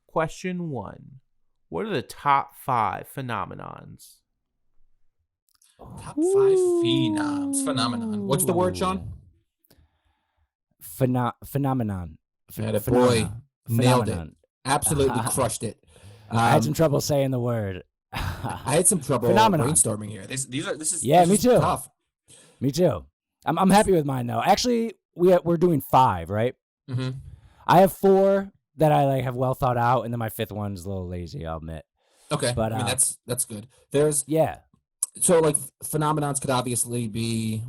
Question 1. What are the top 5 phenomenons? Top 5 phenomenon. What's the word, Sean? Phenomenon. Boy, nailed it. Phenomenon. Absolutely crushed it. I had some trouble saying the word. I had some trouble Phenomenon. brainstorming here. This is me too. Tough. Me too. I'm happy with mine though. Actually, we're doing 5, right? Mm-hmm. I have 4 that I have well thought out, and then my 5th one's a little lazy. I'll admit. Okay, but I mean that's good. So like phenomenons could obviously be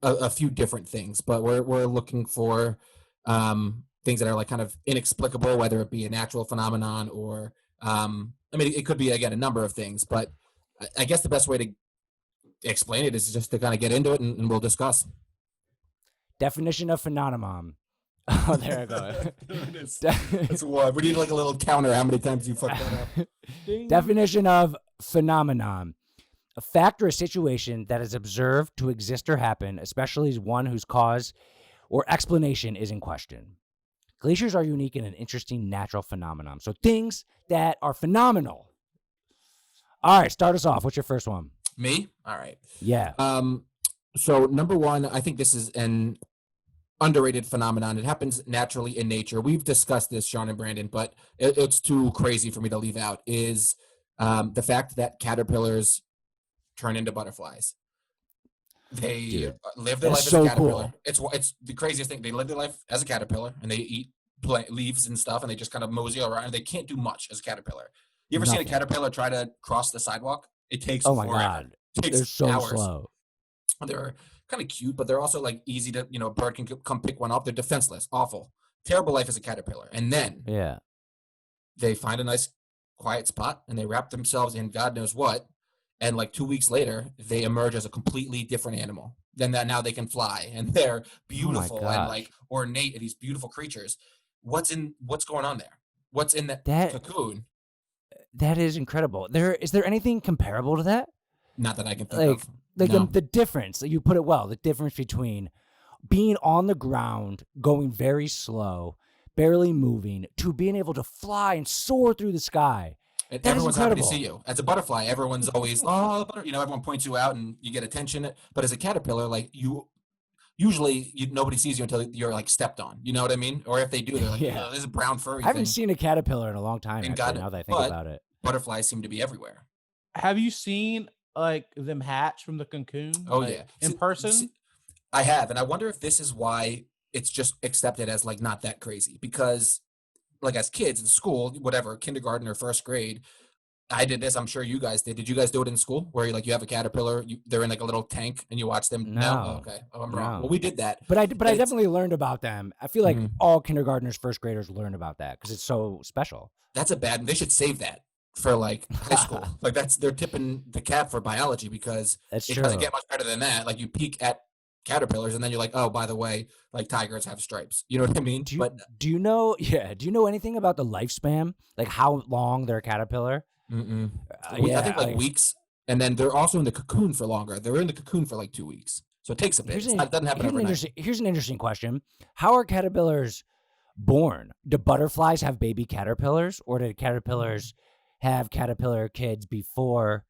a few different things, but we're looking for things that are like kind of inexplicable, whether it be a natural phenomenon or I mean it could be again a number of things, but I guess the best way to explain it is just to kind of get into it and we'll discuss. Definition of phenomenon. Oh, there I go. That's what we need, like a little counter. How many times you fucked that up? Definition of phenomenon: a fact or a situation that is observed to exist or happen, especially one whose cause or explanation is in question. Glaciers are unique and an interesting natural phenomenon. So things that are phenomenal. All right, start us off. What's your first one? Me? All right. Yeah. So number 1, I think this is an underrated phenomenon. It happens naturally in nature. We've discussed this, Sean and Brandon, but it's too crazy for me to leave out, is the fact that caterpillars turn into butterflies. They live their life as a caterpillar. Cool. It's the craziest thing. They live their life as a caterpillar, and they eat leaves and stuff, and they just kind of mosey around, and they can't do much as a caterpillar. You ever seen a caterpillar try to cross the sidewalk? It takes forever. God. It takes They're so hours. Slow. They're kind of cute, but they're also like easy to, a bird can come pick one up. They're defenseless, awful, terrible life as a caterpillar. And then they find a nice quiet spot and they wrap themselves in God knows what. And like 2 weeks later, they emerge as a completely different animal. Then that now they can fly and they're beautiful and like ornate and these beautiful creatures. What's going on there? What's in that cocoon? That is incredible. Is there anything comparable to that? Not that I can think of. The difference, you put it well, the difference between being on the ground, going very slow, barely moving, to being able to fly and soar through the sky. And everyone's happy to see you. As a butterfly, everyone's always, everyone points you out and you get attention. But as a caterpillar, like usually nobody sees you until you're like stepped on. You know what I mean? Or if they do, they're like, this is a brown furry thing. I haven't seen a caterpillar in a long time, actually, now that I think about it. Butterflies seem to be everywhere. Have you seen like them hatch from the cocoon? Oh, yeah. In person? I have. And I wonder if this is why it's just accepted as like not that crazy. Because like as kids in school, whatever, kindergarten or first grade, I did this. I'm sure you guys did. Did you guys do it in school where you have a caterpillar, they're in like a little tank and you watch them? No. Oh, okay. Oh, I'm wrong. Well, we did that. But I definitely learned about them. I feel like all kindergartners, first graders learn about that because it's so special. That's they should save that for like high school. Like they're tipping the cap for biology because it doesn't get much better than that. Like you peek at caterpillars and then you're like, oh, by the way, like tigers have stripes. You know what I mean? Do you know anything about the lifespan? Like how long they're a caterpillar? I think like weeks. And then they're also in the cocoon for longer. They're in the cocoon for like 2 weeks. So it takes a bit. It doesn't happen overnight. Here's an interesting question. How are caterpillars born? Do butterflies have baby caterpillars, or do caterpillars have caterpillar kids before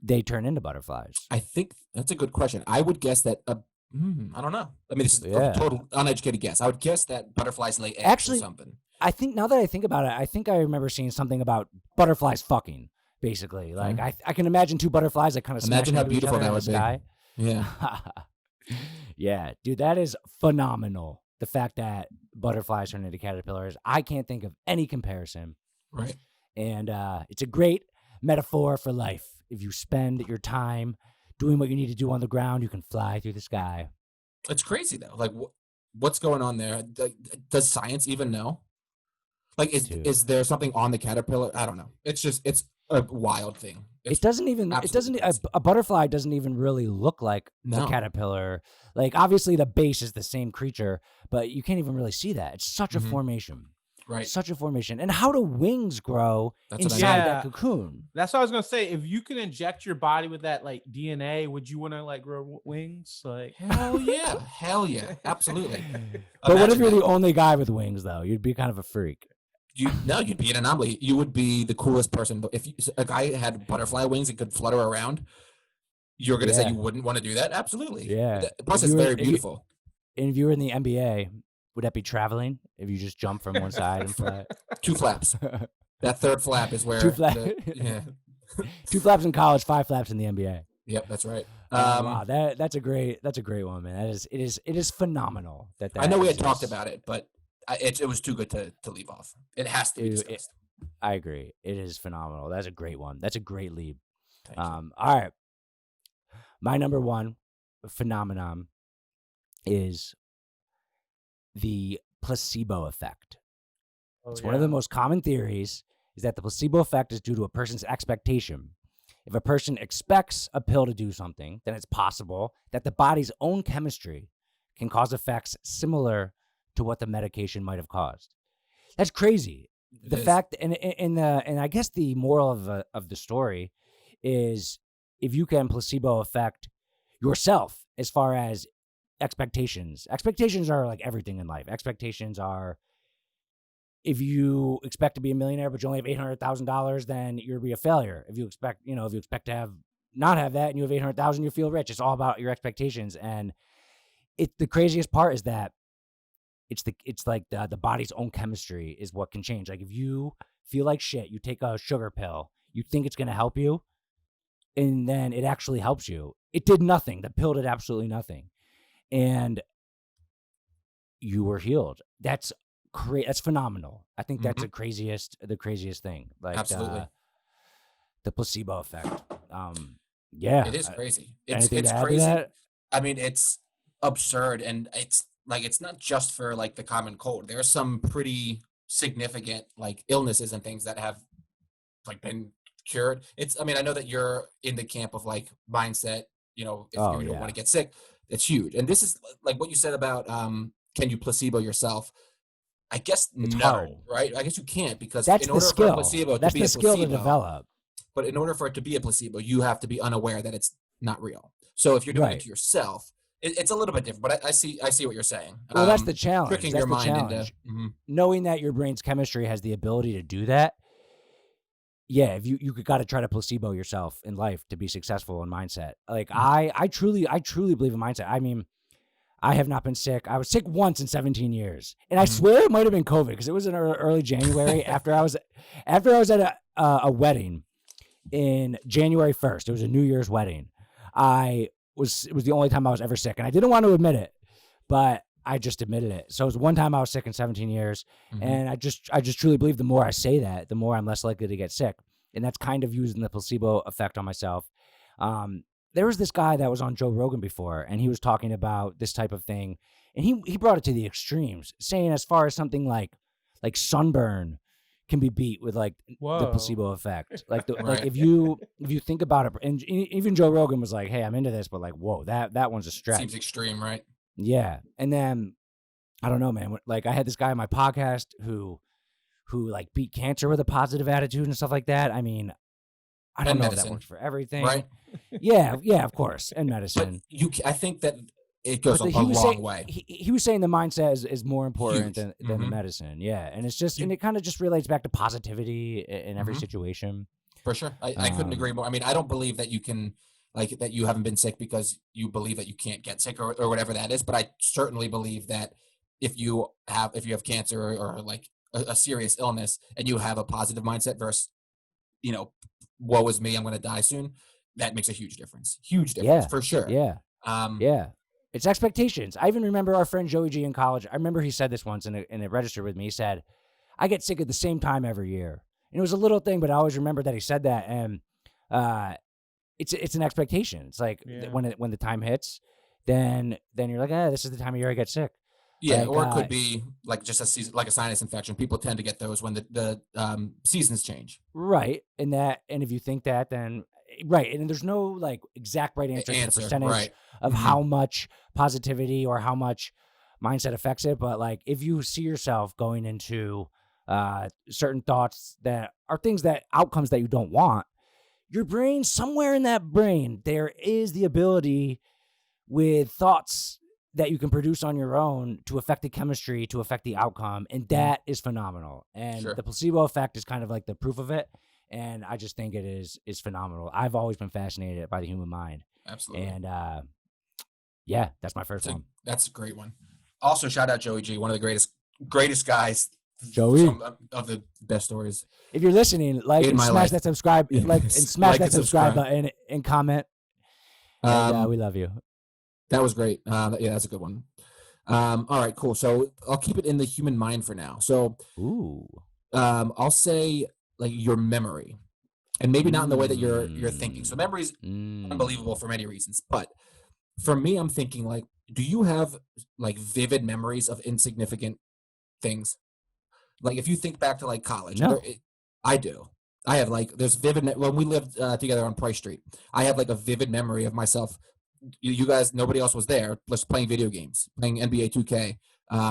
they turn into butterflies? I think that's a good question. I would guess that I don't know. I mean, this is a total uneducated guess. I would guess that butterflies lay eggs or something. I think now that I think about it, I think I remember seeing something about butterflies fucking, basically. Like I can imagine 2 butterflies that kind of imagine how beautiful that would be. Yeah. Yeah, dude, that is phenomenal. The fact that butterflies turn into caterpillars, I can't think of any comparison. Right. And it's a great metaphor for life. If you spend your time doing what you need to do on the ground, you can fly through the sky. It's crazy, though. Like, what's going on there? Does science even know? Like, is there something on the caterpillar? I don't know. It's a wild thing. A butterfly doesn't even really look like a caterpillar. Like, obviously the base is the same creature, but you can't even really see that. It's such a formation. Right. Such a formation. And how do wings grow inside that cocoon? That's what I was going to say. If you can inject your body with that like DNA, would you want to like grow wings? Like hell yeah. Hell yeah. Absolutely. But what if you're the only guy with wings though? You'd be kind of a freak. You'd be an anomaly. You would be the coolest person. If a guy had butterfly wings and could flutter around, you're going to say Yeah. you wouldn't want to do that? Absolutely. Yeah. Plus, If it's you were, very beautiful. if you were in the NBA, would that be traveling? If you just jump from one side and fly? 2 flaps. That third flap is where yeah. 2 flaps in college, 5 flaps in the NBA. Yep, that's right. Wow, that's a great one, man. It is phenomenal that I know we had exists. talked about it, but it was too good to leave off. It has to be discussed. I agree. It is phenomenal. That's a great one. That's a great lead. Thank you. All right. My number one phenomenon is the placebo effect. It's one of the most common theories is that the placebo effect is due to a person's expectation. If a person expects a pill to do something, then it's possible that the body's own chemistry can cause effects similar to what the medication might have caused. That's crazy. The fact, and I guess the moral of the story is if you can placebo affect yourself as far as expectations. Expectations are like everything in life. Expectations are, if you expect to be a millionaire but you only have $800,000, then you'll be a failure. If you expect to not have that and you have 800,000, you feel rich. It's all about your expectations. And the craziest part is that it's like the body's own chemistry is what can change. Like if you feel like shit, you take a sugar pill, you think it's going to help you, and then it actually helps you. It did nothing. The pill did absolutely nothing. And you were healed. That's that's phenomenal. I think that's the craziest thing. Like absolutely. The placebo effect. Yeah. It is crazy. It's crazy. I mean, it's absurd, and it's not just for like the common cold. There are some pretty significant like illnesses and things that have like been cured. I know that you're in the camp of like mindset, if you don't want to get sick, it's huge. And this is like what you said about can you placebo yourself? I guess it's no, hard. right? I guess you can't, because that's in the order skill. for a placebo that's to be the a skill placebo, to develop. But in order for it to be a placebo, you have to be unaware that it's not real. So if you're doing it to yourself, it's a little bit different. But I see what you're saying. Well, that's the challenge. Tricking that's your the mind challenge. into knowing that your brain's chemistry has the ability to do that. Yeah, if you got to try to placebo yourself in life to be successful in mindset. Like I truly believe in mindset. I mean, I have not been sick. I was sick once in 17 years, and I swear it might have been COVID, because it was in early January after I was at a wedding in January 1st. It was a New Year's wedding. It was the only time I was ever sick, and I didn't want to admit it, but I just admitted it. So it was one time I was sick in 17 years, and I just truly believe the more I say that, the more I'm less likely to get sick, and that's kind of using the placebo effect on myself. There was this guy that was on Joe Rogan before, and he was talking about this type of thing, and he brought it to the extremes, saying as far as something like sunburn can be beat with like the placebo effect. Like like if you think about it, and even Joe Rogan was like, "Hey, I'm into this," but like, whoa, that one's a stretch. Seems extreme, right? Yeah, and then I don't know, man. Like I had this guy on my podcast who like beat cancer with a positive attitude and stuff like that. I mean, I don't know if that works for everything. Right? Yeah, of course. And medicine. But I think that it goes a long way. He was saying the mindset is more important than the medicine. Yeah. And it's just, and it kind of just relates back to positivity in every situation. For sure. I couldn't agree more. I mean, I don't believe that you can, like, that you haven't been sick because you believe that you can't get sick or whatever that is. But I certainly believe that if you have cancer or like a serious illness and you have a positive mindset versus, woe is me, I'm going to die soon, that makes a huge difference. For sure. Yeah. Yeah. It's expectations. I even remember our friend Joey G in college. I remember he said this once and it registered with me. He said, I get sick at the same time every year. And it was a little thing, but I always remember that he said that. And it's an expectation. It's like when the time hits, then you're like, this is the time of year I get sick. Yeah, like, or it could be like just a season, like a sinus infection. People tend to get those when the seasons change. Right, and if you think that, then right, and there's no like exact right answer to the percentage of how much positivity or how much mindset affects it. But like, if you see yourself going into certain thoughts that are outcomes that you don't want, your brain, somewhere in that brain, there is the ability with thoughts that you can produce on your own to affect the chemistry, to affect the outcome, and that is phenomenal. And Sure. the placebo effect is kind of like the proof of it, and I just think it is phenomenal. I've always been fascinated by the human mind, Absolutely. and yeah, that's my first one. That's a great one. Also, shout out Joey G, one of the greatest guys. Joey. Some of the best stories. If you're listening, like and smash that subscribe, smash that subscribe button and comment. And we love you. That was great. Yeah, that's a good one. All right, cool. So I'll keep it in the human mind for now. So, I'll say like your memory, and maybe not in the way that you're thinking. So memory is unbelievable for many reasons, but for me, I'm thinking like, do you have like vivid memories of insignificant things? Like if you think back to like college, no. I do. I have like there's vivid when we lived together on Price Street. I have like a vivid memory of myself. You guys, nobody else was there, just playing video games, playing NBA 2K.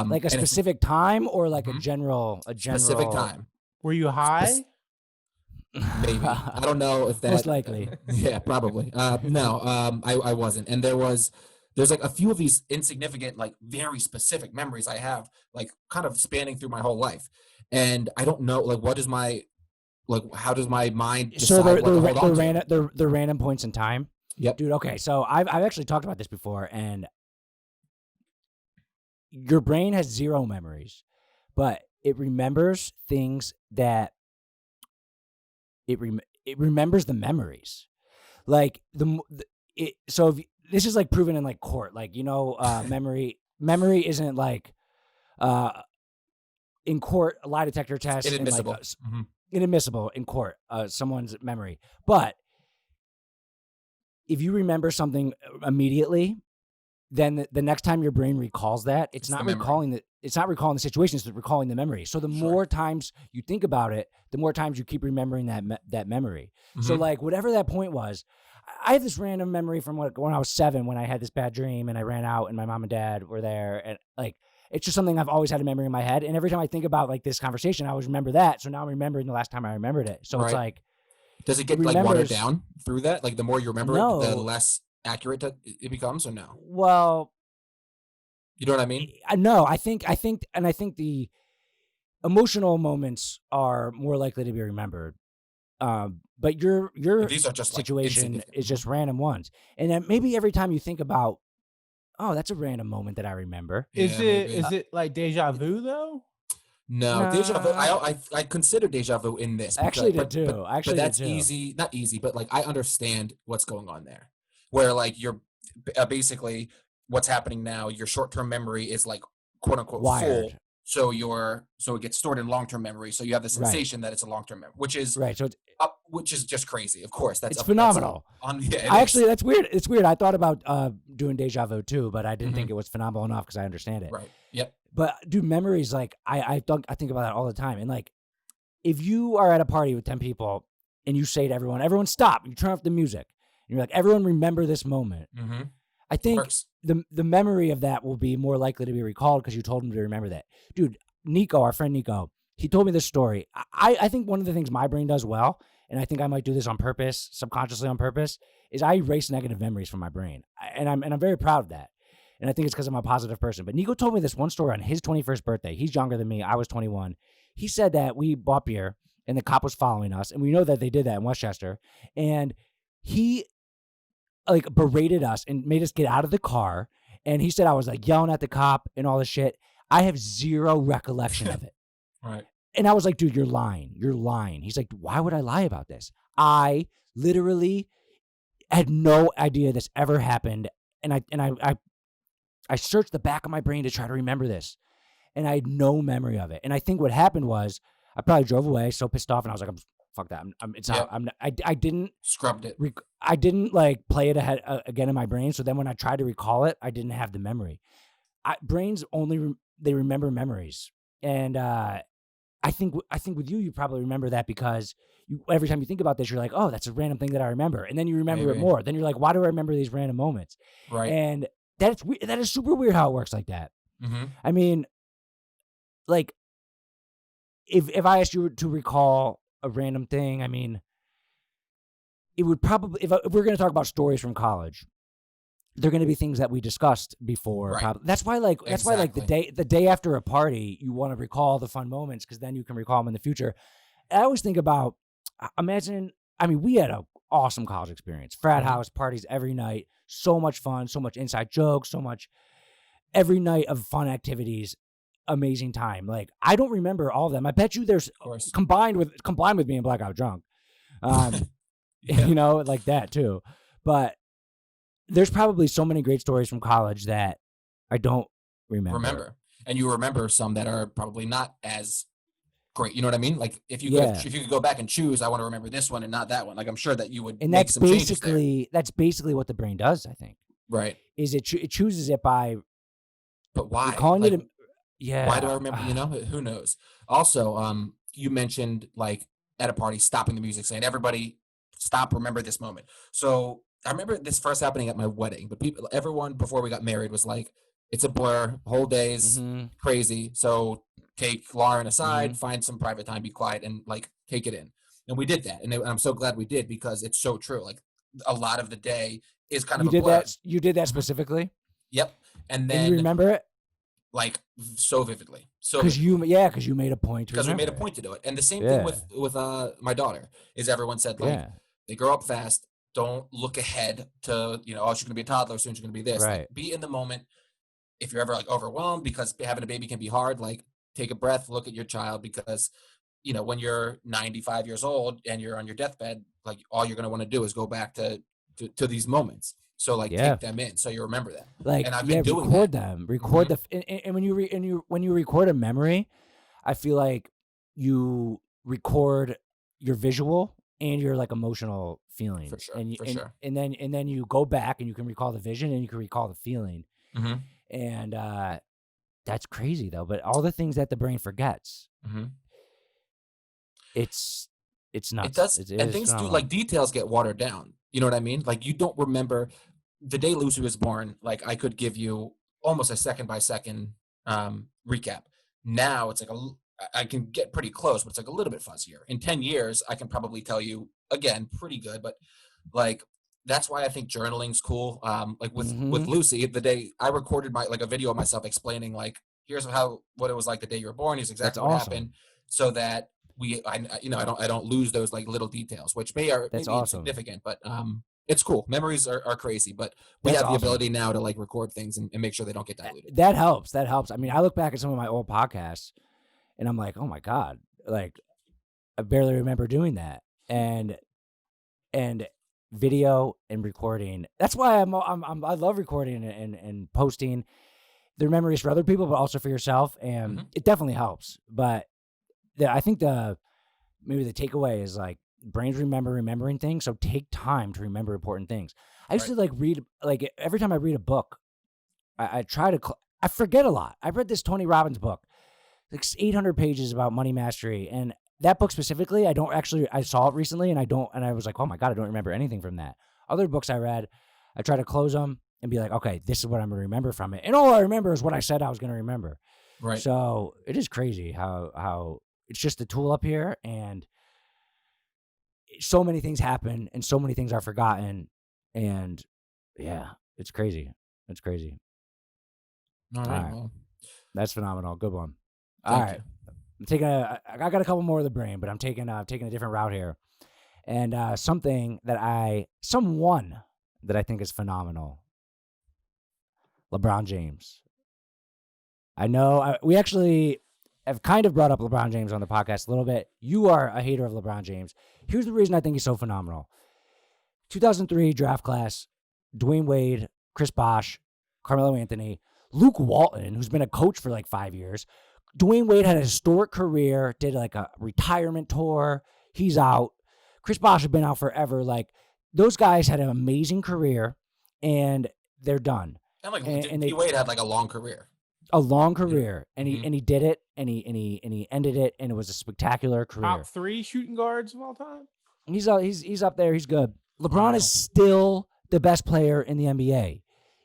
Like a specific time or like a general specific time. Were you high? Maybe. I don't know if that. Most likely. Yeah, probably. No, I wasn't. And there's like a few of these insignificant, like very specific memories I have, like kind of spanning through my whole life. And I don't know, like, how does my mind decide so what to hold on to? They're random points in time? Yep. Dude, okay. So I've actually talked about this before, and your brain has zero memories, but it remembers things that it remembers the memories. Like so if this is like proven in like court, like, memory isn't like in court, a lie detector test Inadmissible. and like inadmissible in court, someone's memory. But if you remember something immediately, then the next time your brain recalls that, it's not recalling the situation, it's recalling the memory. So the more times you think about it, the more times you keep remembering that memory. So like whatever that point was, I have this random memory from when I was 7, when I had this bad dream and I ran out and my mom and dad were there, and like it's just something I've always had a memory in my head. And every time I think about like this conversation, I always remember that. So now I'm remembering the last time I remembered it. So it's like, does it get like watered down through that? Like the more you remember it, the less accurate it becomes, or no? Well, you know what I mean? No, I think the emotional moments are more likely to be remembered. But your these are just situation is just random ones. And then maybe every time you think about, oh, that's a random moment that I remember. Is it like deja vu though? No, deja vu. I consider deja vu in this. I actually did too. But that's easy, not easy, but like I understand what's going on there. Where like you're basically what's happening now, your short-term memory is like quote unquote wired. Full. So it gets stored in long-term memory. So you have the sensation that it's a long-term memory, which is right. So which is just crazy. Of course, that's phenomenal. That's weird. It's weird. I thought about doing deja vu too, but I didn't think it was phenomenal enough because I understand it. Right. Yep. But dude, memories, like I think about that all the time. And like, if you are at a party with 10 people and you say to everyone stop, you turn off the music, and you're like, everyone remember this moment. I think the memory of that will be more likely to be recalled because you told him to remember that. Dude, Nico, our friend Nico, he told me this story. I think one of the things my brain does well, and I think I might do this on purpose, subconsciously on purpose, is I erase negative memories from my brain. And I'm very proud of that. And I think it's because I'm a positive person. But Nico told me this one story on his 21st birthday. He's younger than me. I was 21. He said that we bought beer and the cop was following us. And we know that they did that in Westchester. And he like berated us and made us get out of the car. And he said I was like yelling at the cop and all this shit. I have zero recollection of it. Right. And I was like, dude, you're lying. You're lying. He's like, why would I lie about this? I literally had no idea this ever happened. And I searched the back of my brain to try to remember this, and I had no memory of it. And I think what happened was I probably drove away so pissed off, and I was like, fuck that. I didn't scrubbed it. I didn't like play it again in my brain. So then when I tried to recall it, I didn't have the memory. Brains only they remember memories. And I think with you probably remember that because every time you think about this, you're like, oh, that's a random thing that I remember. And then you remember it more. Then you're like, why do I remember these random moments? Right. And that is super weird how it works like that. I mean, like, if I asked you to recall a random thing, I mean, it would probably, if we're going to talk about stories from college, they're going to be things that we discussed before. Right. That's why Exactly. the day after a party, you want to recall the fun moments because then you can recall them in the future. I always think about, imagine, I mean, we had an awesome college experience, frat Mhm. house parties every night, so much fun, so much inside jokes, so much every night of fun activities, amazing time. Like I don't remember all of them. I bet you there's Of course. combined with being blackout drunk, Yeah. you know, like that too. But there's probably so many great stories from college that I don't remember. And you remember some that are probably not as great. You know what I mean? Like if you Yeah. could go back and choose, I want to remember this one and not that one. Like I'm sure that you would And make some changes there. that's basically what the brain does, I think. Right. Is it chooses it by But why? calling Like, it yeah. why do I remember? You know, who knows? Also, you mentioned like at a party stopping the music, saying everybody stop, remember this moment. So I remember this first happening at my wedding, but everyone before we got married was like, it's a blur, whole day's Mhm. crazy. So take Lauren aside, Mhm. find some private time, be quiet, and like take it in. And we did that, and I'm so glad we did because it's so true. Like a lot of the day is kind of You a did blur. that you did that Mhm. specifically? Yep. And And you then remember it? like so vividly, so Because vividly. you made a point to Because we made a remember it. point to do it. And the same thing Yeah. with my daughter is everyone said like Yeah. they grow up fast. Don't look ahead to, oh, she's gonna be a toddler, soon she's gonna be this. Like Right. be in the moment. If you're ever like overwhelmed because having a baby can be hard, like take a breath, look at your child because when you're 95 years old and you're on your deathbed, like all you're gonna want to do is go back to these moments. So like Yeah. take them in so you remember them. Like, And I've yeah, been doing record that. them. Record Mhm. and when you record a memory, I feel like you record your visual and your like emotional For feelings. sure. For sure. And then you go back and you can recall the vision and you can recall the feeling. Hmm. And that's crazy though. But all the things that the brain forgets, Hmm. it's It nuts. does, It and is things do phenomenal. like details get watered down. You know what I mean? Like you don't remember the day Lucy was born. Like I could give you almost a second by second recap. Now it's like I can get pretty close, but it's like a little bit fuzzier. In 10 years, I can probably tell you again pretty good, but like that's why I think journaling's cool. Like with Hmm. Lucy, the day I recorded my like a video of myself explaining like here's what it was like the day you were born. Here's That's exactly what happened, awesome. so that I don't lose those like little details, which That's maybe awesome. insignificant, but it's cool. Memories are crazy, but we That's have the awesome. ability now to like record things and make sure they don't get diluted. That helps. That helps. I mean, I look back at some of my old podcasts and I'm like, oh my God, like I barely remember doing that. And video and recording. That's why I love recording and posting their memories for other people, but also for yourself. And Hmm. it definitely helps. But I think maybe the takeaway is like brains remembering things. So take time to remember important things. I used Right. to like read, like every time I read a book, I try to, I forget a lot. I read this Tony Robbins book, like 800 pages about money mastery. And that book specifically, I saw it recently and I was like, oh my God, I don't remember anything from that. Other books I read, I try to close them and be like, okay, this is what I'm going to remember from it. And all I remember is what I said I was going to remember. Right. So it is crazy how it's just a tool up here and so many things happen and so many things are forgotten. And yeah, it's crazy. It's crazy. All All right. right. Well, That's phenomenal. Good one. All thank right. you. I'm taking I got a couple more of the brain, but I'm taking a different route here. And someone that I think is phenomenal. LeBron James. I know we actually have kind of brought up LeBron James on the podcast a little bit. You are a hater of LeBron James. Here's the reason I think he's so phenomenal. 2003 draft class, Dwayne Wade, Chris Bosh, Carmelo Anthony, Luke Walton, who's been a coach for like 5 years. Dwayne Wade had a historic career, did like a retirement tour. He's out. Chris Bosh has been out forever. Like those guys had an amazing career and they're done. And like And D they Wade had like a long career. a long You know? career and Mhm. he did it and he ended it and it was a spectacular career. Top 3 shooting guards of all time. He's up there. He's good. LeBron Wow. is still the best player in the NBA.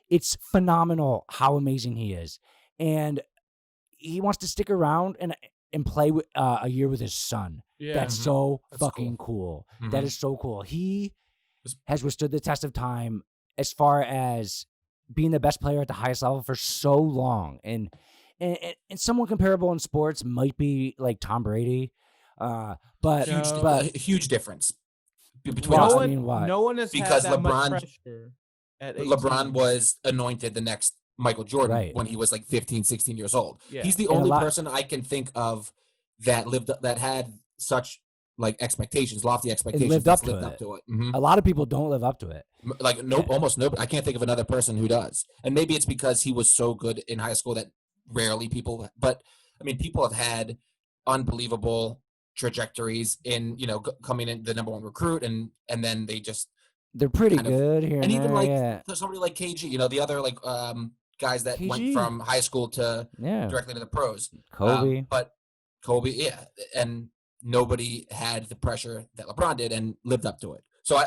It's phenomenal how amazing he is. And he wants to stick around and play with, a year with his son. Yeah. That's Mhm. so That's fucking cool. Mhm. That is so cool. He Was- has withstood the test of time as far as being the best player at the highest level for so long, and someone comparable in sports might be like Tom Brady, but No. but huge difference between Well, us. I mean, what? No one has Because had that much LeBron- pressure at 18. LeBron was anointed the next Michael Jordan Right. when he was like 15, 16 years old. Yeah. He's the And a only lot- person I can think of that had such like expectations, lofty expectations, lived that's up to lived it. up to it. Mhm. a lot of people don't live up to it. Like no, almost nobody. I can't think of another person who does. And maybe it's because he was so good in high school that rarely people. But I mean, people have had unbelievable trajectories in coming in the number one recruit, and then they just They're pretty kind of- good here, and even there, like yeah, somebody like KG, the other like guys that went KG. from high school to yeah. directly to the pros. Kobe. But Kobe, yeah, and nobody had the pressure that LeBron did and lived up to it. So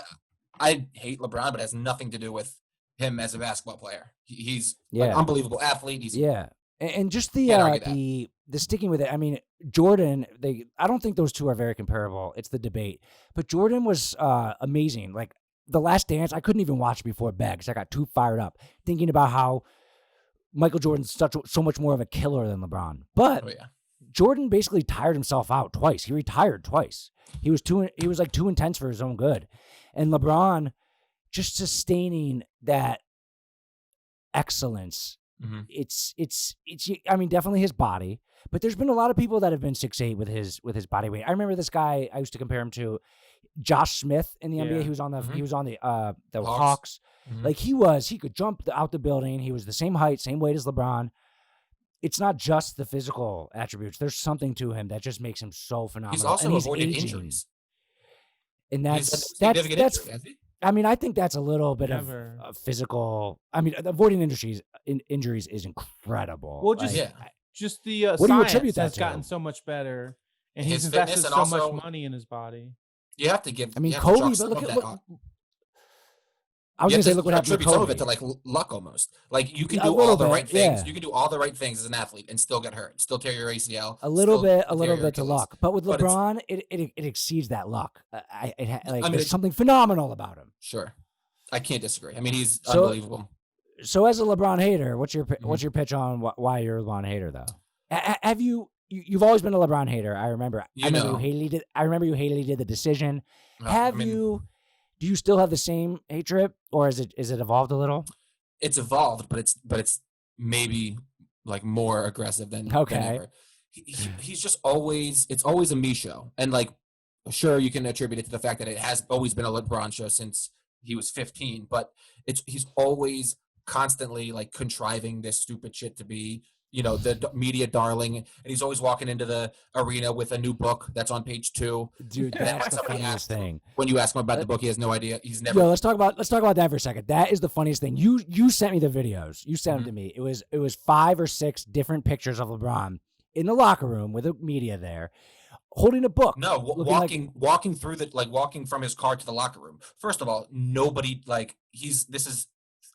I hate LeBron, but it has nothing to do with him as a basketball player. He's an Yeah. unbelievable athlete. He's Yeah, and just Can't argue the sticking with it. I mean, Jordan. I don't think those two are very comparable. It's the debate, but Jordan was amazing. Like The Last Dance, I couldn't even watch before bed because I got too fired up thinking about how Michael Jordan's so much more of a killer than LeBron. But oh yeah, Jordan basically tired himself out twice. He retired twice. He was like too intense for his own good, and LeBron just sustaining that excellence. Mhm. It's I mean, definitely his body, but there's been a lot of people that have been 6'8" with his body weight. I remember this guy I used to compare him to, Josh Smith in the NBA. Yeah. He was on the Mhm. he was on the Hawks. Hawks. Mhm. Like he could jump out the building. He was the same height, same weight as LeBron. It's not just the physical attributes. There's something to him that just makes him so phenomenal. he's also and avoided aging. injuries. And He's had that's significant that's injury, hasn't he? I mean, I think that's a little bit Never. of physical. I mean, avoiding injuries is incredible. Well, just Yeah. just the What do you science attribute that has to? gotten so much better, and His he's fitness invested and so also- much money in his body. You have to give. I mean, you have to Kobe. chalk But some look of at that look. on- I was you gonna have say, to look what happened to attribute some of it Kobe. to like luck almost. Like you can A do little all the bit, right things. yeah. You can do all the right things as an athlete and still get hurt, still tear your ACL. A little still bit tear your to Achilles. luck, but with But it's- LeBron, it exceeds that luck. Like I mean, there's it's- something phenomenal about him. Sure, I can't disagree. I mean, he's So- unbelievable. So as a LeBron hater, what's your Mm-hmm. what's your pitch on why you're a LeBron hater though? Have you've always been a LeBron hater? I remember. You I remember know. you hated. I remember you hated the decision. I Have mean, you? Do you still have the same hatred, or is it evolved a little? It's evolved, but it's maybe like more aggressive than Okay. ever. He's just always. It's always a me show, and like sure you can attribute it to the fact that it has always been a LeBron show since he was 15, but he's always constantly like contriving this stupid shit to be the media darling, and he's always walking into the arena with a new book that's on page 2. Dude, And then that's the somebody funniest asks him- thing. When you ask him about the book, he has no idea. He's never. Yo, let's talk about that for a second. That is the funniest thing. You sent me the videos. You sent them to Mm-hmm. me. It was 5 or 6 different pictures of LeBron in the locker room with the media there, holding a book. No, looking walking through walking from his car to the locker room. First of all, nobody this is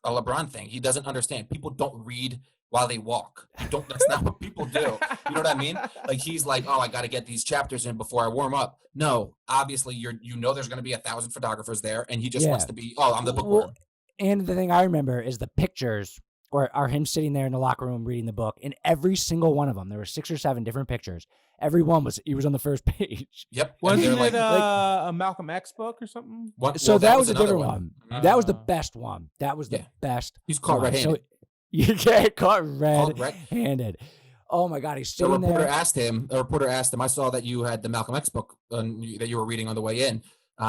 a LeBron thing. He doesn't understand. People don't read while they walk. That's not what people do. You know what I mean? Like he's like, oh, I got to get these chapters in before I warm up. No, obviously there's going to be 1,000 photographers there, and he just Yeah. wants to be. Oh, I'm the bookworm. And the thing I remember is the pictures are him sitting there in the locker room reading the book. And every single one of them, there were 6 or 7 different pictures. Every one he was on the first page. Yep. and Wasn't they're it like, a Malcolm X book or something? So that was a another different one. Mhm. That was the best one. That was the Yeah. best. He's caught one. red-handed. So, you get caught Called red-handed. Oh my God, he's The sitting reporter there. asked him. A reporter asked him. I saw that you had the Malcolm X book that you were reading on the way in. No,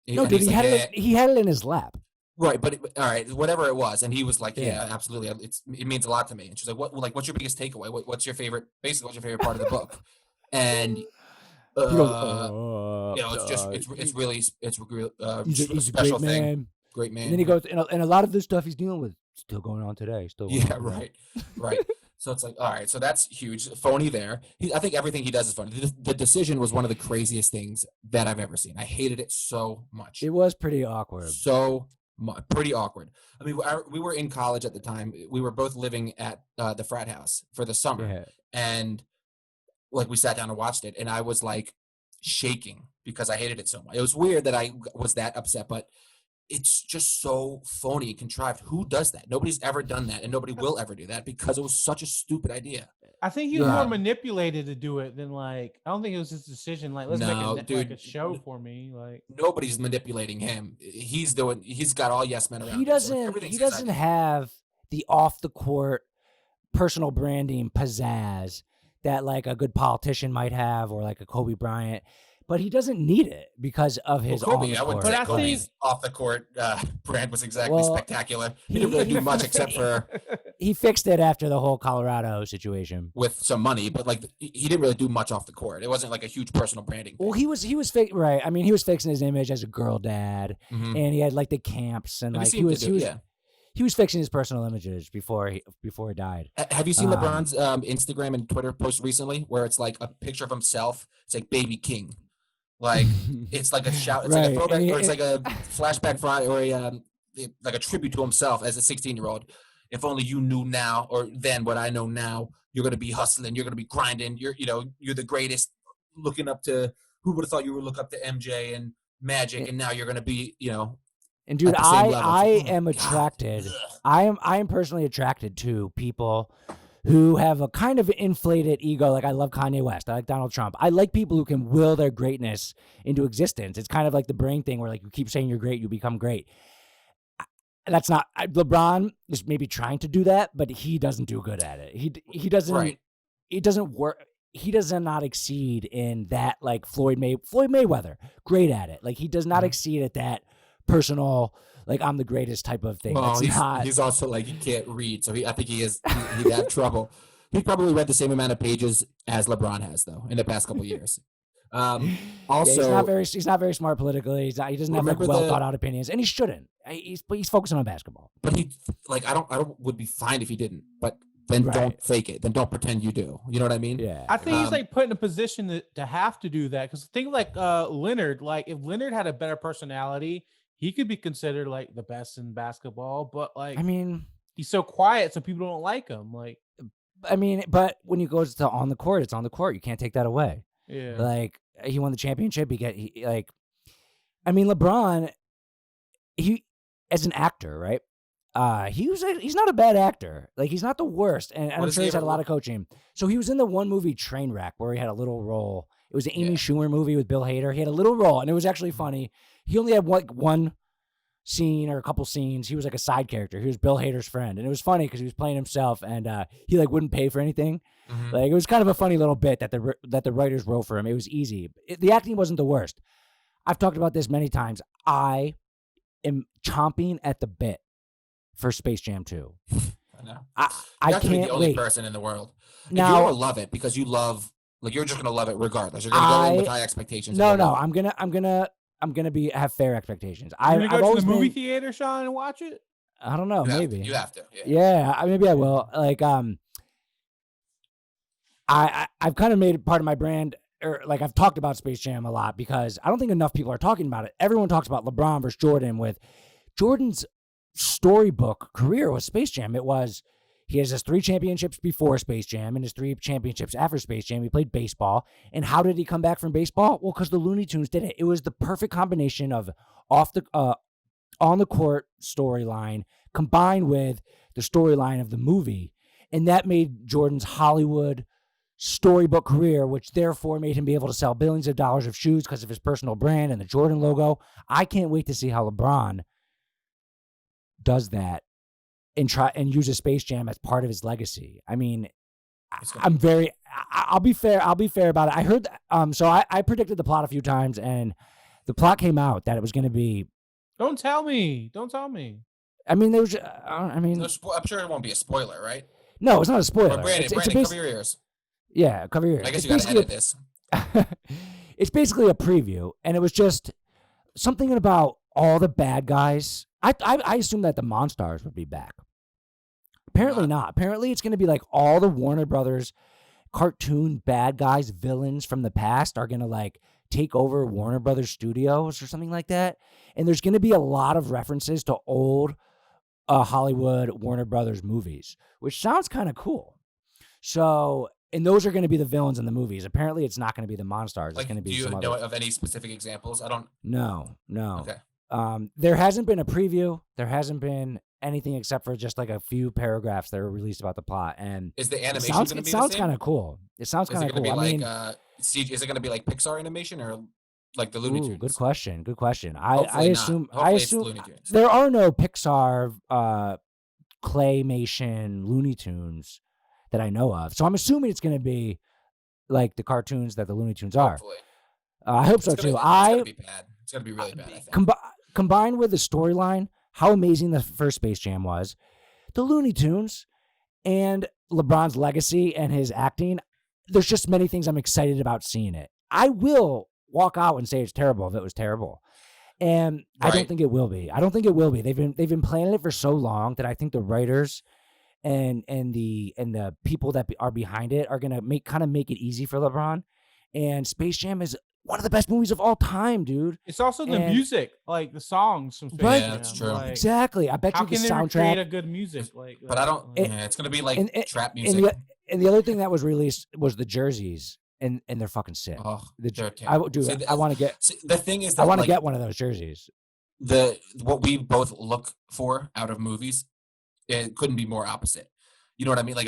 and dude, he's like, "Yeah." he had it in his lap. Right, but all right, whatever it was, and he was like, Yeah. "Yeah, absolutely, it means a lot to me." And she's like, what's your biggest takeaway? What's your favorite? Basically, what's your favorite part of the book?" And He goes, it's really he's a special great thing. man. Great man. And then he goes, and a lot of the stuff he's dealing with still going on today. Still going Yeah, on today. right. So it's like, all right, so that's huge. Phony there. I think everything he does is funny. The decision was one of the craziest things that I've ever seen. I hated it so much. It was pretty awkward. So pretty awkward. I mean, we were in college at the time. We were both living at the frat house for the summer, Yeah. and like we sat down and watched it, and I was like shaking because I hated it so much. It was weird that I was that upset, but it's just so phony and contrived. Who does that? Nobody's ever done that, and nobody will ever do that because it was such a stupid idea. I think he was more Yeah. manipulated to do it than like. I don't think it was his decision. Like, let's make No, like dude, a show for me. Like, nobody's manipulating him. He's doing. He's got all yes men around. He him, so doesn't. everything's He his doesn't idea. have the off the court personal branding pizzazz that like a good politician might have, or like a Kobe Bryant. But he doesn't need it because of his Well, on Kobe, the I wouldn't court. say But I Kobe's think- off the court brand was exactly Well, spectacular. He didn't really do much except for He fixed it after the whole Colorado situation. with some money, but like he didn't really do much off the court. It wasn't like a huge personal branding thing. Well, he was right. I mean, he was fixing his image as a girl dad, Mhm. and he had like the camps, and And like seemed to do it, yeah. he was fixing his personal images before he died. Have you seen Um, LeBron's Instagram and Twitter post recently, where it's like a picture of himself? It's like Baby King, like it's like a shout. It's like Right, a throwback, and or it's like a flashback Friday, or like a tribute to himself as a 16-year-old. If only you knew now, or then what I know now. You're gonna be hustling. You're gonna be grinding. You're the greatest. Looking up to, who would have thought you would look up to MJ and Magic, and now you're gonna be And dude, at the same level. I It's like, oh am my God. attracted. Ugh. I am personally attracted to people who have a kind of inflated ego. Like I love Kanye West. I like Donald Trump. I like people who can will their greatness into existence. It's kind of like the brain thing where like you keep saying you're great, you become great. That's not LeBron is maybe trying to do that, but he doesn't do good at it. He doesn't. Right. It doesn't work. He does not exceed in that, like Floyd Mayweather, great at it. Like he does not Mhm. exceed at that personal, like I'm the greatest type of thing. Well, That's not. he's also like he can't read, so I think he'd have trouble. He probably read the same amount of pages as LeBron has, though, in the past couple of years. Yeah, Also, he's not very smart politically. He doesn't have like Remember well the- thought out opinions, and he shouldn't. He's focusing on basketball. but he like I don't would be fine if he didn't, but then Right. don't fake it. Then don't pretend you do. You know what I mean? Yeah, I think he's Um, like put in a position to have to do that because think like Leonard. Like if Leonard had a better personality, he could be considered like the best in basketball. But like I mean, he's so quiet, so people don't like him. Like but when he goes to on the court, it's on the court. You can't take that away. yeah, Like he won the championship. LeBron, he as an actor, right? He's not a bad actor. Like he's not the worst, and What I'm does sure he he's had ever a lot look- of coaching. So he was in the one movie Trainwreck where he had a little role. It was the Amy Yeah. Schumer movie with Bill Hader. He had a little role, and it was actually funny. He only had one scene or a couple scenes. He was like a side character. He was Bill Hader's friend, and it was funny because he was playing himself, and he like wouldn't pay for anything. Mhm. Like it was kind of a funny little bit that the writers wrote for him. It was easy. The acting wasn't the worst. I've talked about this many times. I am chomping at the bit for Space Jam 2. I know. I You have to be the can't only wait. person in the world. And Now- you're gonna love it because you love. Like you're just gonna love it regardless. You're gonna go in with high expectations. No, and you'll no. love it. I'm gonna have fair expectations. you're I've gonna go to always the movie been, theater, Sean, and watch it. I don't know. You have Maybe. to. You have to. Yeah. Yeah, maybe I will. Like, I've kind of made it part of my brand, or like I've talked about Space Jam a lot because I don't think enough people are talking about it. Everyone talks about LeBron versus Jordan. With Jordan's storybook career was Space Jam. He has his 3 championships before Space Jam and his 3 championships after Space Jam. He played baseball. And how did he come back from baseball? Well, because the Looney Tunes did it. It was the perfect combination of on the court storyline combined with the storyline of the movie. And that made Jordan's Hollywood storybook career, which therefore made him be able to sell billions of dollars of shoes because of his personal brand and the Jordan logo. I can't wait to see how LeBron does that and try and uses Space Jam as part of his legacy. I mean, I'll be fair about it. I heard, so I predicted the plot a few times and the plot came out that it was going to be, Don't tell me. Don't tell me. I mean, there was, I'm sure it won't be a spoiler, right? no, it's not a spoiler. But Brandon, It's a cover your ears. yeah, cover your ears. I guess It's you gotta basically edit this. it's basically a preview, and it was just something about all the bad guys. I assumed that the Monstars would be back. Apparently not. Apparently it's going to be like all the Warner Brothers cartoon bad guys, villains from the past are going to like take over Warner Brothers Studios or something like that. And there's going to be a lot of references to old Hollywood Warner Brothers movies, which sounds kind of cool. So, and those are going to be the villains in the movies. Apparently it's not going to be the Monstars. It's Like, going to do be you some know other. of any specific examples? I don't. No. Okay. There hasn't been a preview. There hasn't been anything except for just like a few paragraphs that were released about the plot, and Is the it animation sounds going to it be the sounds same? kind of cool. It sounds Is kind it of going to cool. be I like mean, CG? Is it going to be like Pixar animation or like the Looney good Tunes? question. Good question. I Hopefully not. assume Hopefully it's Looney Tunes. there are no Pixar claymation Looney Tunes that I know of, so I'm assuming it's going to be like the cartoons that the Looney Tunes are. Hopefully. I hope so too. It's gonna be bad. It's gonna be really bad, I think. Combined with the storyline, how amazing the first Space Jam was, the Looney Tunes, and LeBron's legacy and his acting, there's just many things I'm excited about seeing it. I will walk out and say it's terrible if it was terrible. And I don't think it will be. I don't think it will be. They've been planning it for so long that I think the writers and the people that are behind it are gonna make it easy for LeBron. And Space Jam is one of the best movies of all time, dude. It's also the music, like the songs from Space Right. Jam. Yeah, that's true. Like, Exactly. I bet how you the can they soundtrack. create a good music? Like, But I don't. It's gonna be like trap music. And the other thing that was released was the jerseys, and they're fucking sick. Oh, I I want to get. The thing is, that, I want to like, get one of those jerseys. what we both look for out of movies, it couldn't be more opposite. You know what I mean? Like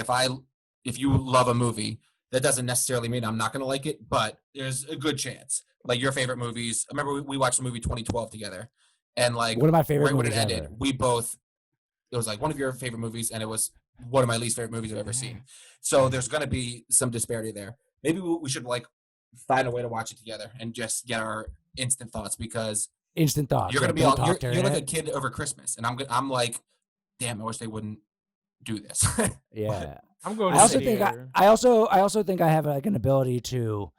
if you love a movie, that doesn't necessarily mean I'm not going to like it, but there's a good chance. Like your favorite movies. I remember we watched the movie 2012 together, and like one of my favorite right when it movies ended, ever. it was like one of your favorite movies, and it was one of my least favorite movies I've ever seen. So there's going to be some disparity there. Maybe we should like find a way to watch it together and just get our instant thoughts, because Instant thoughts. you're going to be you're like a kid over Christmas, and I'm like, damn, I wish they wouldn't do this. Yeah. I'm going. I also think I have like an ability to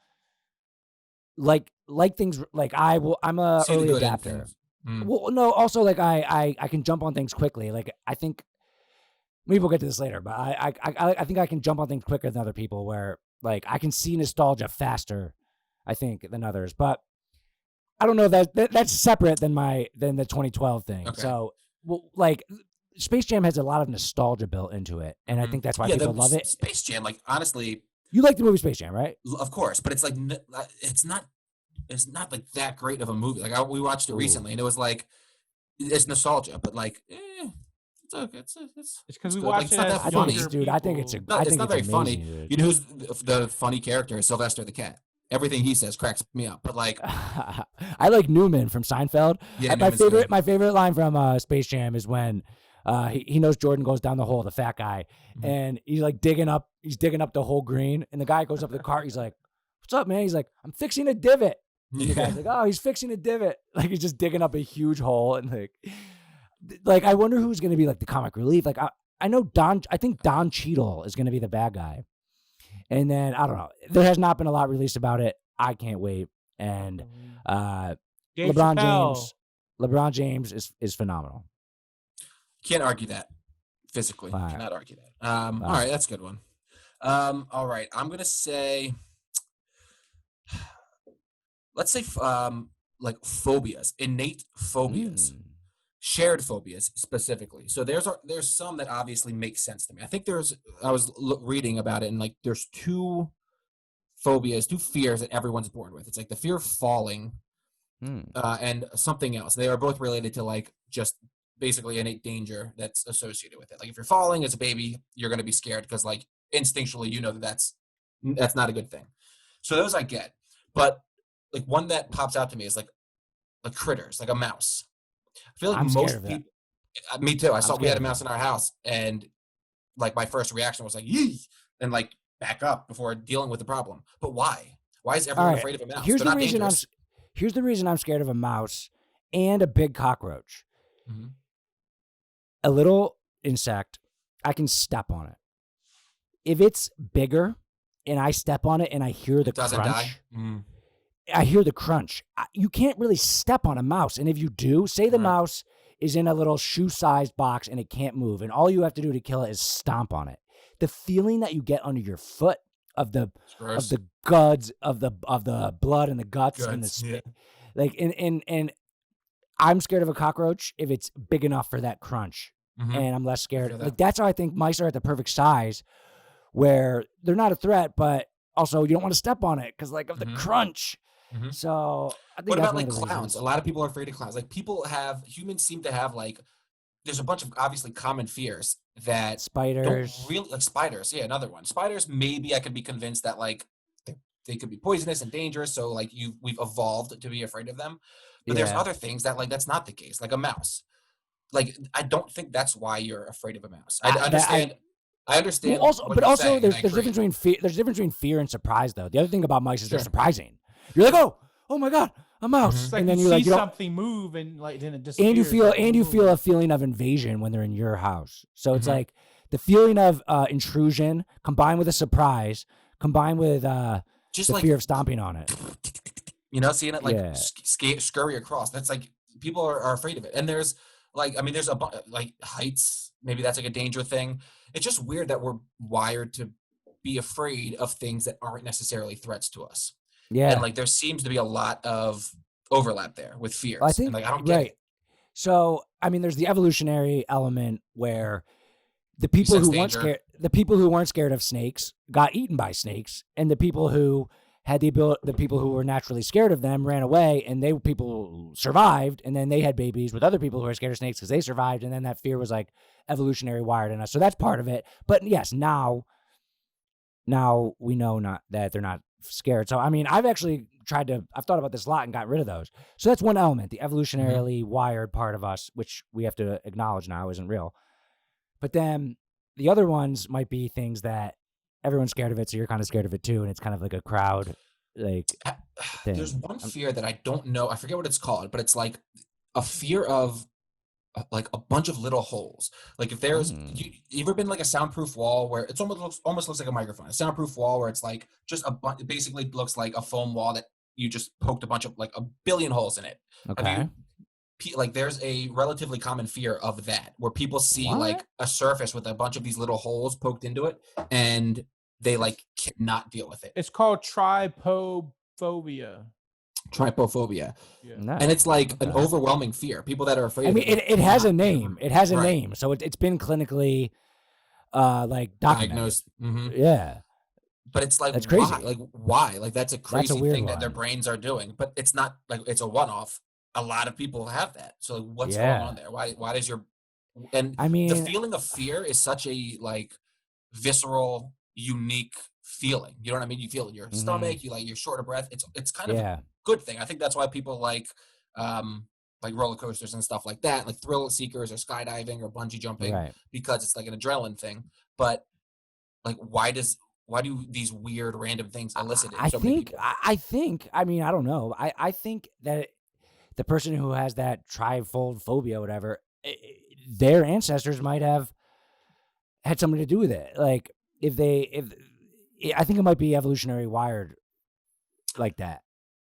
like things. Like I'm a See the early good in adapter. things. Mm. Well, no. Also, like I can jump on things quickly. Like I think maybe we'll get to this later, but I think I can jump on things quicker than other people. Where like I can see nostalgia faster, I think, than others. But I don't know that's separate than the 2012 thing. Okay. So like Space Jam has a lot of nostalgia built into it, and I think that's why people love it. Space Jam, like honestly, you like the movie Space Jam, right? of course, but it's like it's not like that great of a movie. Like we watched it recently, and it was like it's nostalgia, but like it's okay. It's because we good. watched Like, it. it's not as that funny, younger dude. I think it's people. I it's think not it's very funny. amazing, You know who's the funny character is Sylvester the cat. Everything he says cracks me up, but like I like Newman from Seinfeld. Yeah, my favorite line from Space Jam is when he knows Jordan goes down the hole, the fat guy, and he's like digging up the whole green, and the guy goes up to the cart. He's like, "What's up, man?" He's like, "I'm fixing a divot." And the guy's like, "Oh, he's fixing a divot." Like he's just digging up a huge hole, and like I wonder who's gonna be like the comic relief. Like I know I think Don Cheadle is gonna be the bad guy. And then I don't know. There has not been a lot released about it. I can't wait. And Dave LeBron Chappelle. James is phenomenal. can't argue that physically. All right. Cannot argue that. All right, that's a good one. All right, I'm gonna say, let's say, like phobias, innate phobias. Shared phobias specifically. So there's some that obviously make sense to me. I think I was reading about it, and like there's two fears that everyone's born with. It's like the fear of falling and something else. They are both related to like just basically innate danger that's associated with it. Like if you're falling as a baby, you're going to be scared because like instinctually you know that's not a good thing. So those I get. But like one that pops out to me is like critters, like a mouse. I feel like most people, me too. We had a mouse in our house, and like my first reaction was like, "Yee," and like back up before dealing with the problem. But why? Why is everyone afraid of a mouse? Here's the reason I'm scared of a mouse and a big cockroach. Mm-hmm. A little insect, I can step on it. If it's bigger and I step on it and I hear the crunch. Die. I hear the crunch. You can't really step on a mouse. And if you do, say the mouse is in a little shoe-sized box and it can't move, and all you have to do to kill it is stomp on it. The feeling that you get under your foot of the guts, of the blood and the guts and the spit. Like and I'm scared of a cockroach if it's big enough for that crunch. And I'm less scared. Like that's how I think mice are at the perfect size, where they're not a threat, but also you don't want to step on it because like of the crunch. Mhm. So I think What that's about one like of the clowns? A reasons. lot of people are afraid of clowns. Like humans seem to have like there's a bunch of obviously common fears that don't Spiders. really like spiders. Yeah, another one. Spiders, maybe I could be convinced that like they could be poisonous and dangerous. So like we've evolved to be afraid of them. But there's Yeah. other things that like that's not the case, like a mouse. Like I don't think that's why you're afraid of a mouse. I That I understand. I well understand also what but you're also saying, and I there's a difference agree. between fear there's a difference between fear and surprise though. The other thing about mice is they're Sure. surprising. You're like, oh my god, a Hmm. mouse. It's like And you then see you don't something move and like then it and you disappears. feel Like, and you feel ooh. a feeling of invasion when they're in your house. So it's Hmm. like the feeling of intrusion combined with a surprise, combined with Just the like fear of stomping on it. seeing it like Yeah. scurry across. That's like people are afraid of it. And there's like, I mean, there's like heights. Maybe that's like a danger thing. It's just weird that we're wired to be afraid of things that aren't necessarily threats to us. And Yeah. like there seems to be a lot of overlap there with I fears. And think like I don't get right. it. So I mean there's the evolutionary element where You sense danger. the people who weren't scared of snakes got eaten by snakes, and the people who had the people who were naturally scared of them ran away, and they people survived, and then they had babies with other people who were scared of snakes because they survived, and then that fear was like evolutionary wired in us. So that's part of it. But yes, now we know not that they're not scared. So I mean, I've thought about this a lot and got rid of those. So that's one element, the Hmm. evolutionarily wired part of us, which we have to acknowledge now isn't real. But then the other ones might be things that everyone's scared of it, so you're kind of scared of it too, and it's kind of like a crowd like There's thing. one fear that I don't know. I forget what it's called, but it's like a fear of like a bunch of little holes. Like if there's you ever been like a soundproof wall where it's almost looks like a microphone. A soundproof wall where it's like just it basically looks like a foam wall that you just poked a bunch of like a billion holes in it. Have Okay. you like there's a relatively common fear of that where people see What? like a surface with a bunch of these little holes poked into it and they It's like cannot deal with it. it's called trypophobia. Trypophobia. Yeah. And No. it's like an Okay. overwhelming fear. People that are afraid I of mean, it like it has cannot a name. It has a right name, so it's been clinically like documented. diagnosed. Hmm. Yeah, But it's like that's crazy. why like that's a That's a crazy weird thing that their one. brains are doing, but it's not like it's a one-off. A lot of people have that, so like, what's going on Yeah. there? Why does your and I the mean, feeling of fear is such a like visceral unique feeling, you know what I mean? You feel it in your mhm, stomach, you like you're short of breath. It's kind of a yeah, good thing. I think that's why people like roller coasters and stuff like that, like thrill seekers or skydiving or bungee jumping, right. because it's like an adrenaline thing. But like why do these weird random things elicit it in so many people? I think. I mean, I don't know. I think that the person who has that trifold phobia, whatever, their ancestors might have had something to do with it. Like if I think it might be evolutionary wired like that.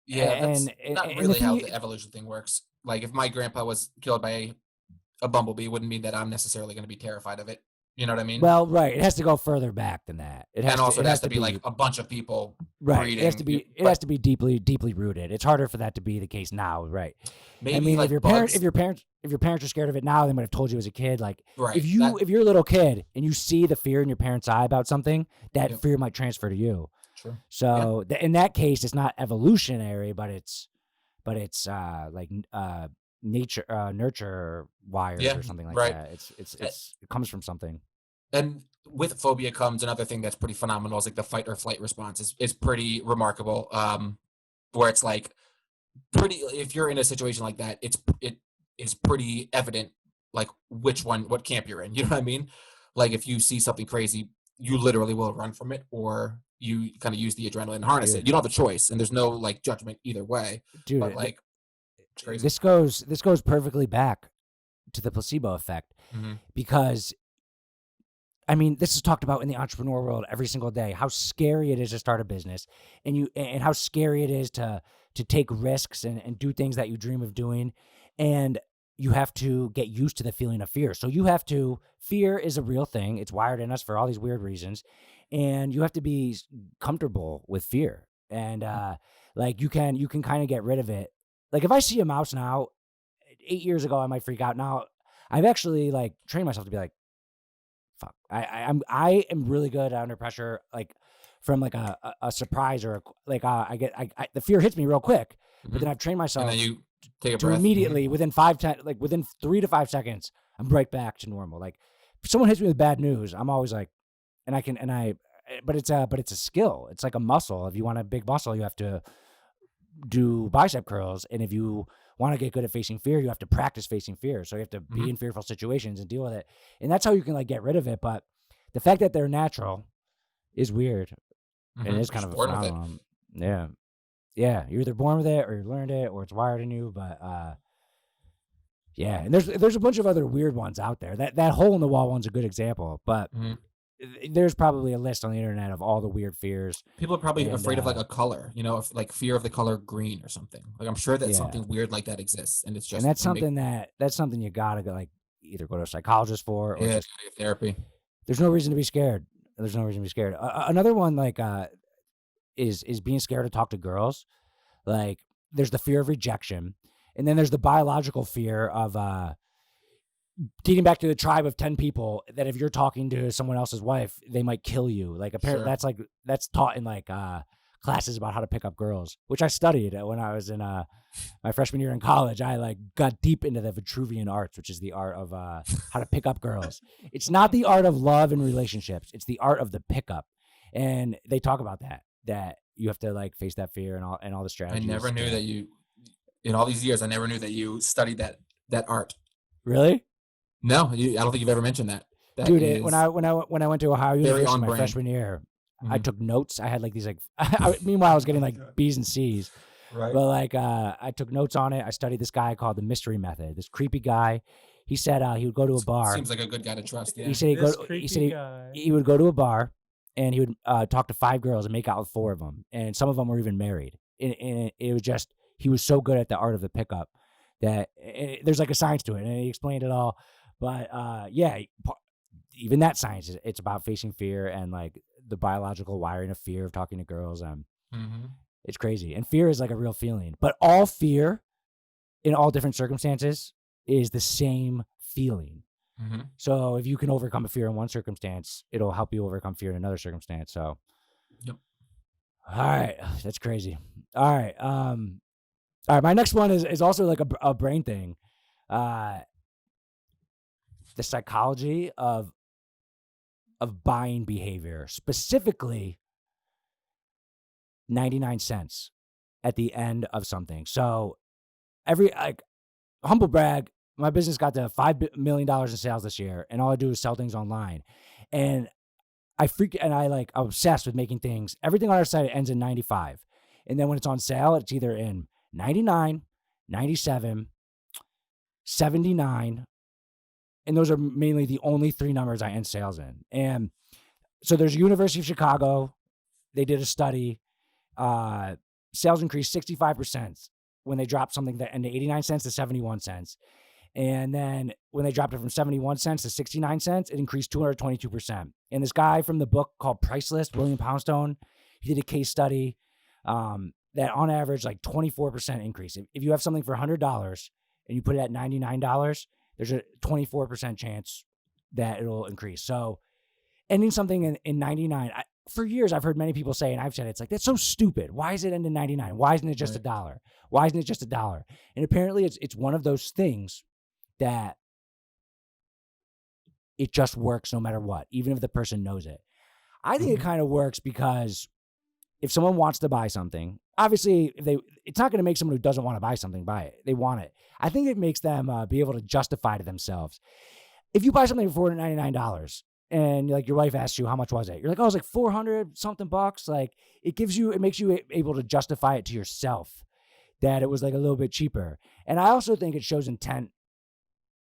Yeah, that's not And the really thing, how the evolution thing works. Like if my grandpa was killed by a bumblebee, wouldn't mean that I'm necessarily going to be terrified of it. You know what I mean? well, right, it has to go further back than that. And also, It it has has to to be like be a bunch of people right. breeding. It has But to be deeply rooted. It's harder for that to be the case now, right? I maybe mean, like bugs, if your parents are scared of it now, they might have told you as a kid. Like right? That if you're a little kid and you see the fear in your parent's eye about something, that yeah, fear might transfer to you. true. Yeah, So in that case, it's not evolutionary, but it's nature nurture wired yeah, or something like right. that. It comes from something. And with phobia comes another thing that's pretty phenomenal. Is like the fight or flight response is pretty remarkable. Where it's like pretty if you're in a situation like that, it is pretty evident like what camp you're in. You know what I mean? Like if you see something crazy, you literally will run from it, or you kind of use the adrenaline and harness it. Dude, You don't have a choice, and there's no like judgment either way. But dude, like it's crazy. this goes perfectly back to the placebo effect Hmm. because I mean, this is talked about in the entrepreneur world every single day. How scary it is to start a business, and how scary it is to take risks and do things that you dream of doing, and you have to get used to the feeling of fear. So you have to fear is a real thing. It's wired in us for all these weird reasons, and you have to be comfortable with fear. And like you can kind of get rid of it. Like if I see a mouse now, 8 years ago I might freak out. Now I've actually like trained myself to be like fuck. I am really good under pressure. Like from like a surprise or the fear hits me real quick, but then I've trained And myself then you take a to breath. immediately within 3 to 5 seconds, I'm right back to normal. Like if someone hits me with bad news, I'm always like, but it's a skill. It's like a muscle. If you want a big muscle, you have to do bicep curls. And if you want to get good at facing fear, you have to practice facing fear. So you have to be in fearful situations and deal with it. And that's how you can like get rid of it. But the fact that they're natural is weird. And it is kind of a phenomenon. Yeah. Yeah. You're either born with it or you learned it or it's wired in you. But yeah. And there's a bunch of other weird ones out there. That hole in the wall one's a good example. But there's probably a list on the internet of all the weird fears. People are probably afraid of like a color, like fear of the color green or something. Like I'm sure that something weird like that exists, and it's just and that's something you gotta go, like either go to a psychologist for or just therapy. There's no reason to be scared. There's no reason to be scared. Another one like is being scared to talk to girls. Like there's the fear of rejection, and then there's the biological fear of dating back to the tribe of 10 people that if you're talking to someone else's wife, they might kill you. Like apparently that's taught in like classes about how to pick up girls, which I studied when I was in my freshman year in college. I like got deep into the Vitruvian arts, which is the art of how to pick up girls. It's not the art of love and relationships. It's the art of the pickup. And they talk about that you have to like face that fear and all the strategies. I never knew that you, in all these years, I never knew that you studied that art. Really? No, I don't think you've ever mentioned that. Dude, when I went to Ohio University my freshman year, I took notes. I had like these meanwhile I was getting like B's and C's. Right. But like I took notes on it. I studied this guy called the mystery method. This creepy guy. He said he would go to a bar. Seems like a good guy to trust. Yeah. He said he would go to a bar and he would talk to 5 girls and make out with 4 of them, and some of them were even married. And it was just he was so good at the art of the pickup that there's like a science to it, and he explained it all. But even that science it's about facing fear and like the biological wiring of fear of talking to girls. It's crazy, and fear is like a real feeling. But all fear, in all different circumstances, is the same feeling. So if you can overcome a fear in one circumstance, it'll help you overcome fear in another circumstance. So, yep. All right, that's crazy. All right, my next one is also like a brain thing. The psychology of buying behavior, specifically 99 cents at the end of something. So humble brag, my business got to $5 million in sales this year, and all I do is sell things online. And I'm obsessed with making things. Everything on our site ends in 95. And then when it's on sale, it's either in 99, 97, 79. And those are mainly the only 3 numbers I end sales in. And so there's University of Chicago. They did a study. Sales increased 65% when they dropped something that ended 89 cents to 71 cents. And then when they dropped it from 71 cents to 69 cents, it increased 222%. And this guy from the book called Priceless, William Poundstone, he did a case study that on average, like 24% increase. If you have something for $100 and you put it at $99, there's a 24% chance that it'll increase. So ending something in 99, for years I've heard many people say, and I've said, it's like, that's so stupid. Why is it end in 99? Why isn't it just $1? Why isn't it just $1? And apparently it's one of those things that it just works no matter what, even if the person knows it. I think it kind of works because if someone wants to buy something, obviously it's not going to make someone who doesn't want to buy something buy it. They want it. I think it makes them be able to justify to themselves. If you buy something for $499 and like your wife asks you how much was it, you're like, oh, it's like 400 something bucks. Like it makes you able to justify it to yourself that it was like a little bit cheaper. And I also think it shows intent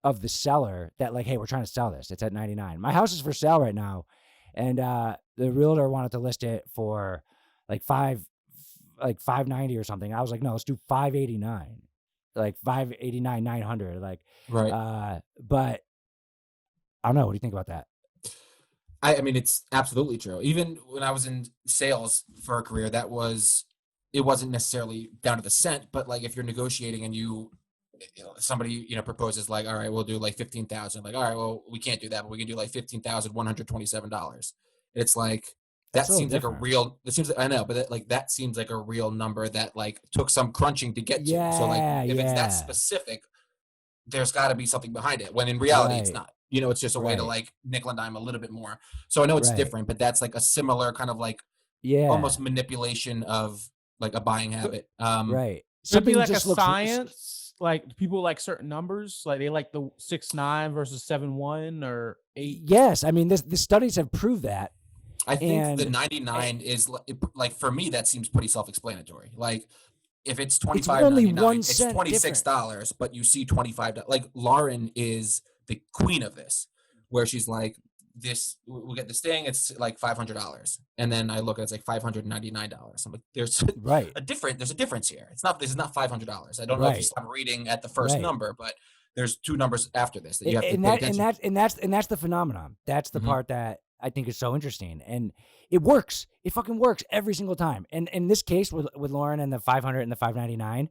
of the seller that like, hey, we're trying to sell this. It's at 99. My house is for sale right now, and the realtor wanted to list it for like $590 or something. I was like, no, let's do $589, like $589, $900, like right. But I don't know. What do you think about that? I mean, it's absolutely true. Even when I was in sales for a career, it wasn't necessarily down to the cent, but like if you're negotiating and somebody proposes like, all right, we'll do like 15,000. Like, all right, well, we can't do that, but we can do like $15,127. It's like that It's a little seems like a different. real. It seems I know, but that seems like a real number that like took some crunching to get to. So like Yeah, if it's that yeah. specific, there's got to be something behind it. When in reality, it's Right, not. You know, it's just a way to right, like nickel and dime a little bit more. So I know it's right. different, but that's like a similar kind of like Yeah, almost manipulation of like a buying Could, habit. right. could it be Something like a just looks science? Like people like certain numbers, like they like the 6'9" versus 7'1" or 8. yes, I mean, this the studies have proved that, I think the and 99 is like for me that seems pretty self-explanatory. Like if it's it's only 25.99, one it's cent different. $26, but you see 25. Like Lauren is the queen of this, where she's like, this we'll get this thing, it's like $500. And then I look at it's like $599. I'm like, there's Right, there's a difference here. This is not $500. I don't know if you right, stop reading at the first right. number, but there's two numbers after this that you have to And pay that and attention to. that's and that's and that's the phenomenon. That's the Mhm. part that I think is so interesting, and it works. It fucking works every single time. And in this case with Lauren and the 500 and the 599,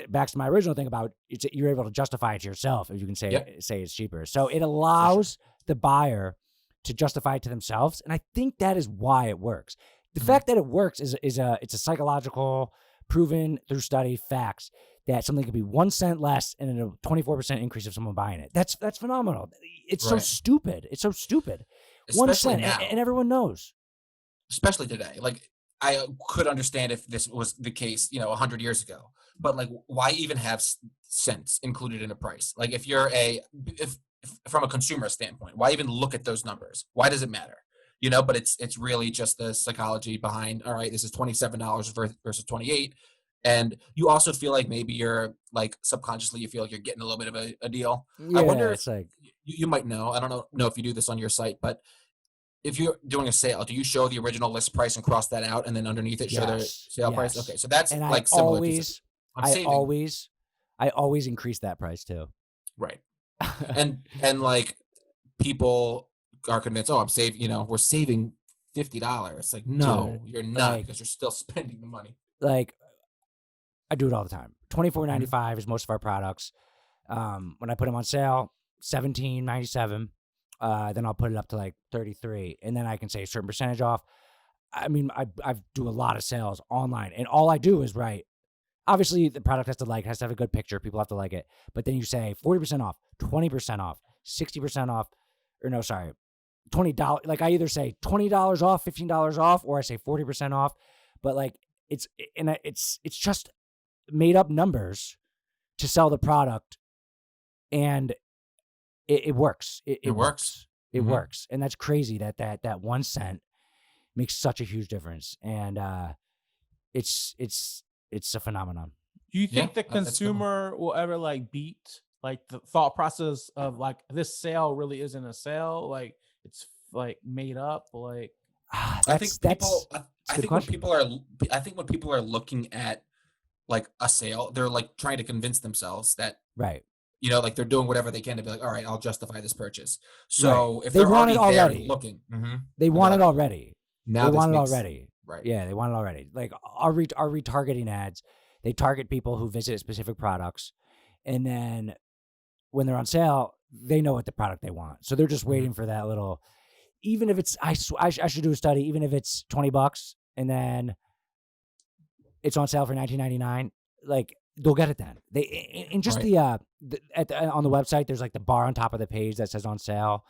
back to my original thing about you're able to justify it to yourself if you can Yep, say it's cheaper. So it for sure. allows the buyer to justify it to themselves, and I think that is why it works. The Mhm. fact that it works is it's a psychological, proven through study facts that something could be 1 cent less and a 24% increase of someone buying it. That's phenomenal. It's so Right. stupid. It's so stupid. One Especially cent, now. and everyone knows. Especially today. Like I could understand if this was the case, 100 years ago. But like, why even have cents included in a price? Like, if from a consumer standpoint, why even look at those numbers? Why does it matter? But it's really just the psychology behind. All right, this is $27 versus 28, and you also feel like maybe you're like subconsciously you feel like you're getting a little bit of a deal. I wonder Yeah, if it's like you might know. I don't know if you do this on your site, but if you're doing a sale, do you show the original list price and cross that out, and then underneath it show the yes, sale price? Okay, yes. so that's And like similar because I'm I saving, always, I always increase that price too. right? And like people are convinced, oh, I'm saving. We're saving $50. Like, Dude, no, you're not like because you're still spending the money. like I do it all the time. Mhm. $24.95 is most of our products. When I put them on sale, $17.97. Then I'll put it up to like 33, and then I can say a certain percentage off. I mean, I do a lot of sales online, and all I do is write. Obviously, the product has to have a good picture. People have to like it. But then you say 40% off, 20% off, 60% off, or no, sorry, $20. Like I either say $20 off, $15 off, or I say 40% off. But like it's just made up numbers to sell the product, and it works. It It works. works. It Hmm. works, and that's crazy that 1 cent makes such a huge difference, and it's a phenomenon. Do you Yeah, think the that's a good one. consumer will ever like beat like the thought process of like this sale really isn't a sale? Like it's like made up. Like Ah, I think that's people. I, a I good think when question. people are. I think when people are looking at like a sale, they're like trying to convince themselves that Right, like they're doing whatever they can to be like, all right, I'll justify this purchase. right. So if They they're want it already there and already. looking, They and they're want it like, already. now They this want it makes already. right. Yeah, they want it already. Like our retargeting ads, they target people who visit specific products, and then when they're on sale, they know what the product they want. So they're just Mhm. waiting for that little. Even if it's, I should do a study. Even if it's $20, and then it's on sale for 19.99, like they'll get it then. They and just Right. on the website, there's like the bar on top of the page that says on sale,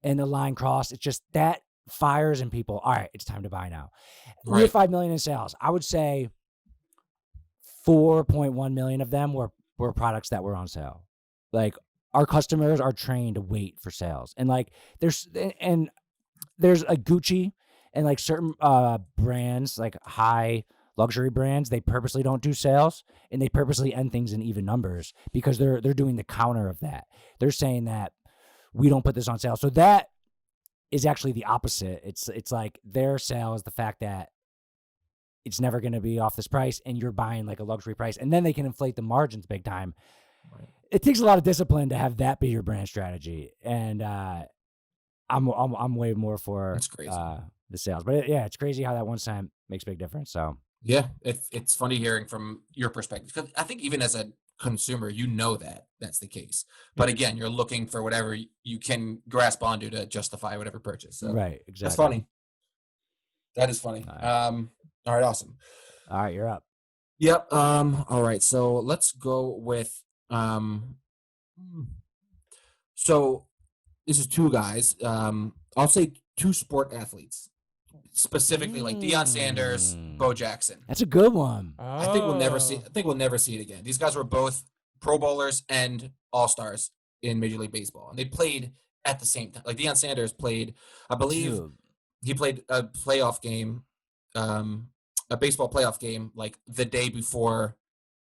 and the line crossed. It's just that fires in people. All right, it's time to buy now. We have Right. 5 million in sales. I would say 4.1 million of them were products that were on sale. Like our customers are trained to wait for sales, and like there's a Gucci and like certain brands, like high luxury brands, they purposely don't do sales, and they purposely end things in even numbers because they're doing the counter of that. They're saying that we don't put this on sale. So that is actually the opposite. It's like their sale is the fact that it's never going to be off this price, and you're buying like a luxury price, and then they can inflate the margins big time. Right. It takes a lot of discipline to have that be your brand strategy, and I'm way more for That's crazy. the sales, but yeah, it's crazy how that 1 cent makes a big difference. So Yeah, it's funny hearing from your perspective because I think even as a consumer, that that's the case. But again, you're looking for whatever you can grasp onto to justify whatever purchase. So right, that's exactly. funny. That is funny. All right. All right, awesome. All right, you're up. Yep. All right. So let's go with so this is two guys. I'll say two sport athletes. Specifically like Deion Sanders, Bo Jackson. That's a good one. I think we'll never see. Oh. I think we'll never see it again. These guys were both Pro Bowlers and All Stars in Major League Baseball, and they played at the same time. Like Deion Sanders played, I believe Dude. he played a playoff game, a baseball playoff game, like the day before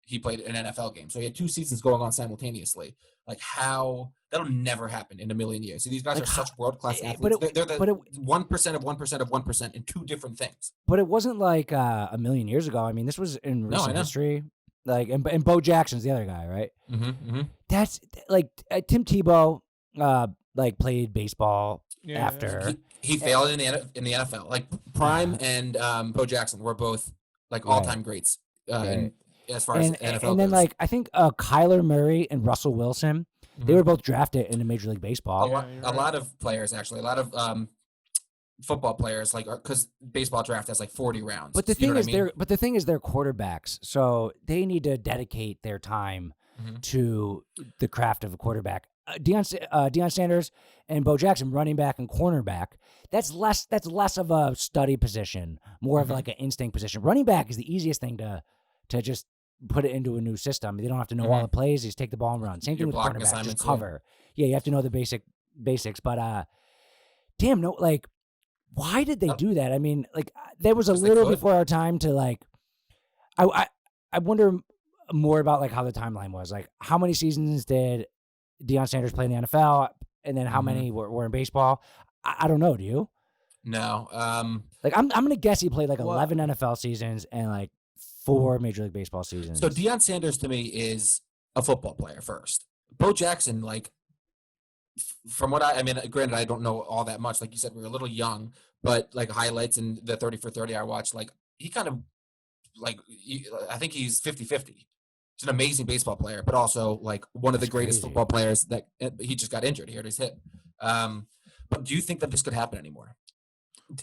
he played an NFL game. So he had two seasons going on simultaneously. Like how that'll never happen in a million years. See, these guys Like are such world class but athletes. They're but the it 1% of 1% of 1% in two different things. but it wasn't like a million years ago. I mean, this was in No, I recent know. history. Like, and Bo Jackson's the other guy, right? Mm-hmm. That's like Tim Tebow, like played baseball Yeah. after. He failed in the NFL. Like Prime and Bo Jackson were both like all time greats as far as NFL and then goes. like I think Kyler Murray and Russell Wilson, they were both drafted into Major League Baseball. a lot of players actually, a lot of football players, like because baseball draft has like 40 rounds. But the You know thing what I is, mean? they're quarterbacks, so they need to dedicate their time to the craft of a quarterback. Deion Sanders and Bo Jackson, running back and cornerback. That's less of a study position, more of like an instinct position. Running back is the easiest thing to just put it into a new system. They don't have to know all the plays; they just take the ball and run. Same thing with blocking cornerback, just assignments, cover. Yeah, you have to know the basics. But damn, no, like, why did they do that? I mean, like, there was a 'Cause they little could. before our time to like. I wonder more about like how the timeline was. Like, how many seasons did Deion Sanders play in the NFL, and then how many were in baseball? I don't know. Do you? No. Like, I'm gonna guess he played like Well- 11 NFL seasons and like 4 Major League Baseball seasons. So Deion Sanders to me is a football player first. Bo Jackson, like, from what I mean, granted, I don't know all that much. Like you said, we were a little young, but like highlights and the 30 for 30 I watched, like he kind of like, I think he's 50-50. He's an amazing baseball player, but also like one of the That's greatest crazy. football players that he just got injured. He hurt his hip. But do you think that this could happen anymore?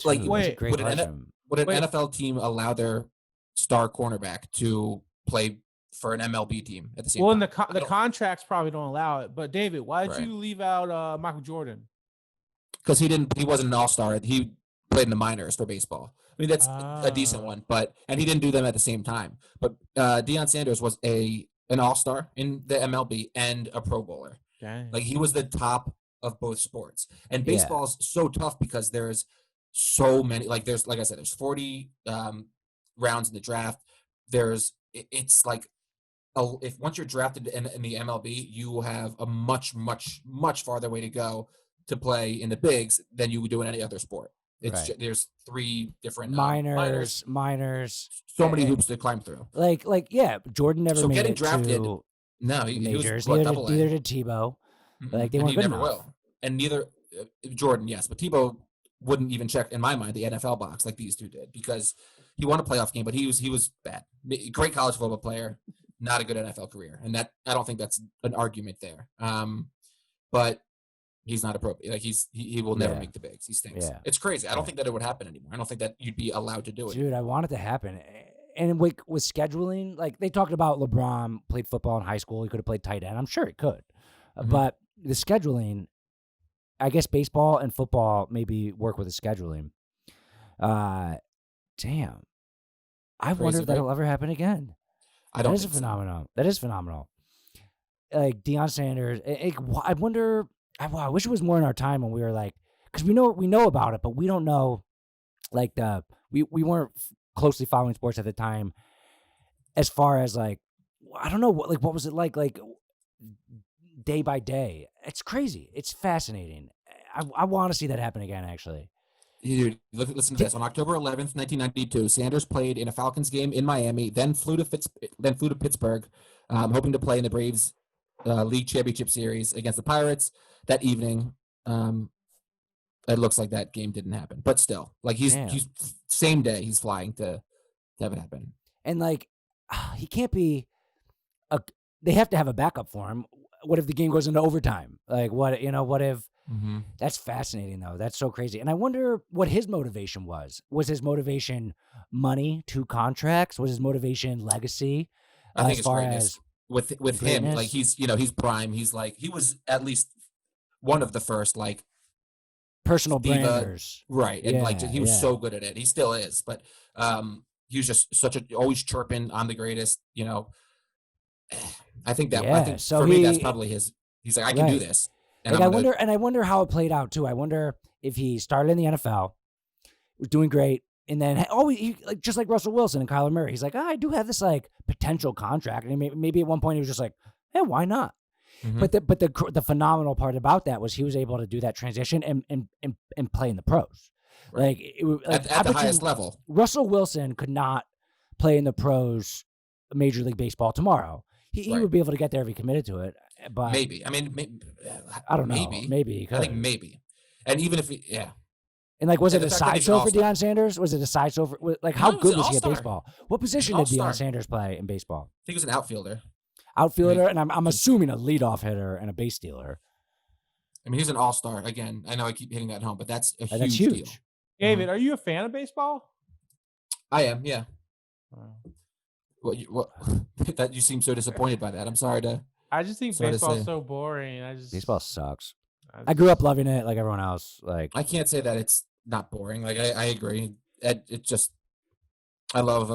Like, Dude, that's a wait, great would an question. Wait. NFL team allow their star cornerback to play for an MLB team at the same Well, time? and the contracts probably don't allow it. But David, why did Right. you leave out Michael Jordan? Because he wasn't an all-star. He played in the minors for baseball. I mean, that's a decent Ah. one, and he didn't do them at the same time. But Deion Sanders was an all-star in the MLB and a Pro Bowler. Dang. Like he was the top of both sports. And Yeah. baseball's so tough because there's so many. Like like I said, there's 40 rounds in the draft. It's like if once you're drafted in the MLB, you will have a much farther way to go to play in the bigs than you would do in any other sport. It's Right. there's 3 different Minors. so many hoops to climb through. Like yeah, Jordan never So made getting it drafted, to No, the he majors. was what, Neither double A? did Tebow. Like, they And weren't he good never enough. will. And neither Jordan, yes, but Tebow wouldn't even check in my mind the NFL box like these two did because he won a playoff game, but he was bad. Great college football player, not a good NFL career, and that I don't think that's an argument there. But he's not appropriate. Like he will never Yeah. make the bigs. He stinks. Yeah. It's crazy. I don't think that it would happen anymore. I don't think that you'd be allowed to do it. Dude, I want it to happen. And with scheduling, like they talked about LeBron played football in high school. He could have played tight end. I'm sure he could. But the scheduling, I guess baseball and football maybe work with the scheduling. Damn. I wonder Crazy, if that'll right? ever happen again. I don't That is a think so. phenomenon. That is phenomenal. Like Deion Sanders. I wonder. I wish it was more in our time when we were like, because we know about it, but we don't know. Like we weren't closely following sports at the time. As far as like, I don't know what was it like day by day. It's crazy. It's fascinating. I want to see that happen again. Actually. Dude, listen to this. On October 11th, 1992, Sanders played in a Falcons game in Miami, then flew to Pittsburgh, hoping to play in the Braves League Championship Series against the Pirates. That evening, it looks like that game didn't happen. But still, like he's same day he's flying to have it happen. And like, he can't be. They have to have a backup for him. What if the game goes into overtime? Like what if Mm-hmm. That's fascinating, though. That's so crazy. And I wonder what his motivation was. Was his motivation money, 2 contracts? Was his motivation legacy, I think as it's far greatness as with him. Like greatness? he's prime. He's like he was at least one of the first like Personal diva, branders. right? And like Yeah, he was yeah. so good at it. He still is, but he was just such a always chirping on the greatest. I Yeah. think So for me that's he probably his. He's like I can do right. this, and Like I'm gonna. I wonder how it played out too. I wonder if he started in the NFL, was doing great, and then always like just like Russell Wilson and Kyler Murray. He's like, I do have this like potential contract, and maybe at one point he was just like, hey, why not? Mhm. But the phenomenal part about that was he was able to do that transition and play in the pros. Right. Like like At I the bet highest you level. Russell Wilson could not play in the pros, Major League Baseball tomorrow. He Right. would be able to get there if he committed to it, but Maybe. I mean, I don't know. maybe. Maybe he I think could. maybe. And even if yeah, And like, was and it the a fact that he's an sideshow for all-star. Deion Sanders? Was it a sideshow for like how No, he was good an was he at all-star. baseball? What position An did Deion all-star. Sanders play in baseball? I think he was an outfielder. Outfielder, He- and I'm assuming a leadoff hitter and a base stealer. I mean, he's an all-star. Again, I know I keep hitting that home, but that's a That's huge deal. huge. David, are you a fan of baseball? I am, yeah. Wow. What that you seem so disappointed by that. I'm sorry to I just think Sorry to baseball's say. so boring. I just Baseball sucks. I I grew up loving it like everyone else. Like, I can't say that it's not boring. Like I agree. It just I love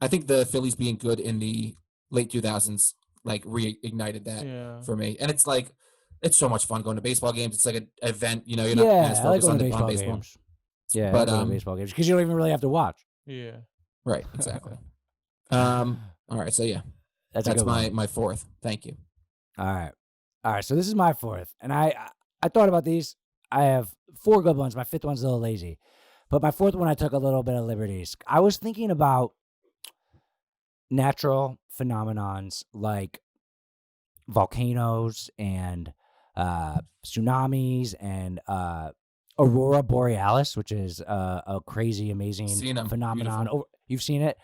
I think the Phillies being good in the late 2000s like reignited that Yeah. for me. And it's like it's so much fun going to baseball games. It's like an event, you're not as yeah, I like focused going on to the on baseball baseball. games. Yeah, I But like going to baseball games because you don't even really have to watch. Yeah. right, exactly. All right, so yeah. That's a That's good one. my fourth. Thank you. All right. So this is my fourth, and I thought about these. I have 4 good ones. My 5th one's a little lazy, but my 4th one I took a little bit of liberties. I was thinking about natural phenomenons like volcanoes and tsunamis and aurora borealis, which is a crazy, amazing Seen 'em. phenomenon. Beautiful. You've seen it?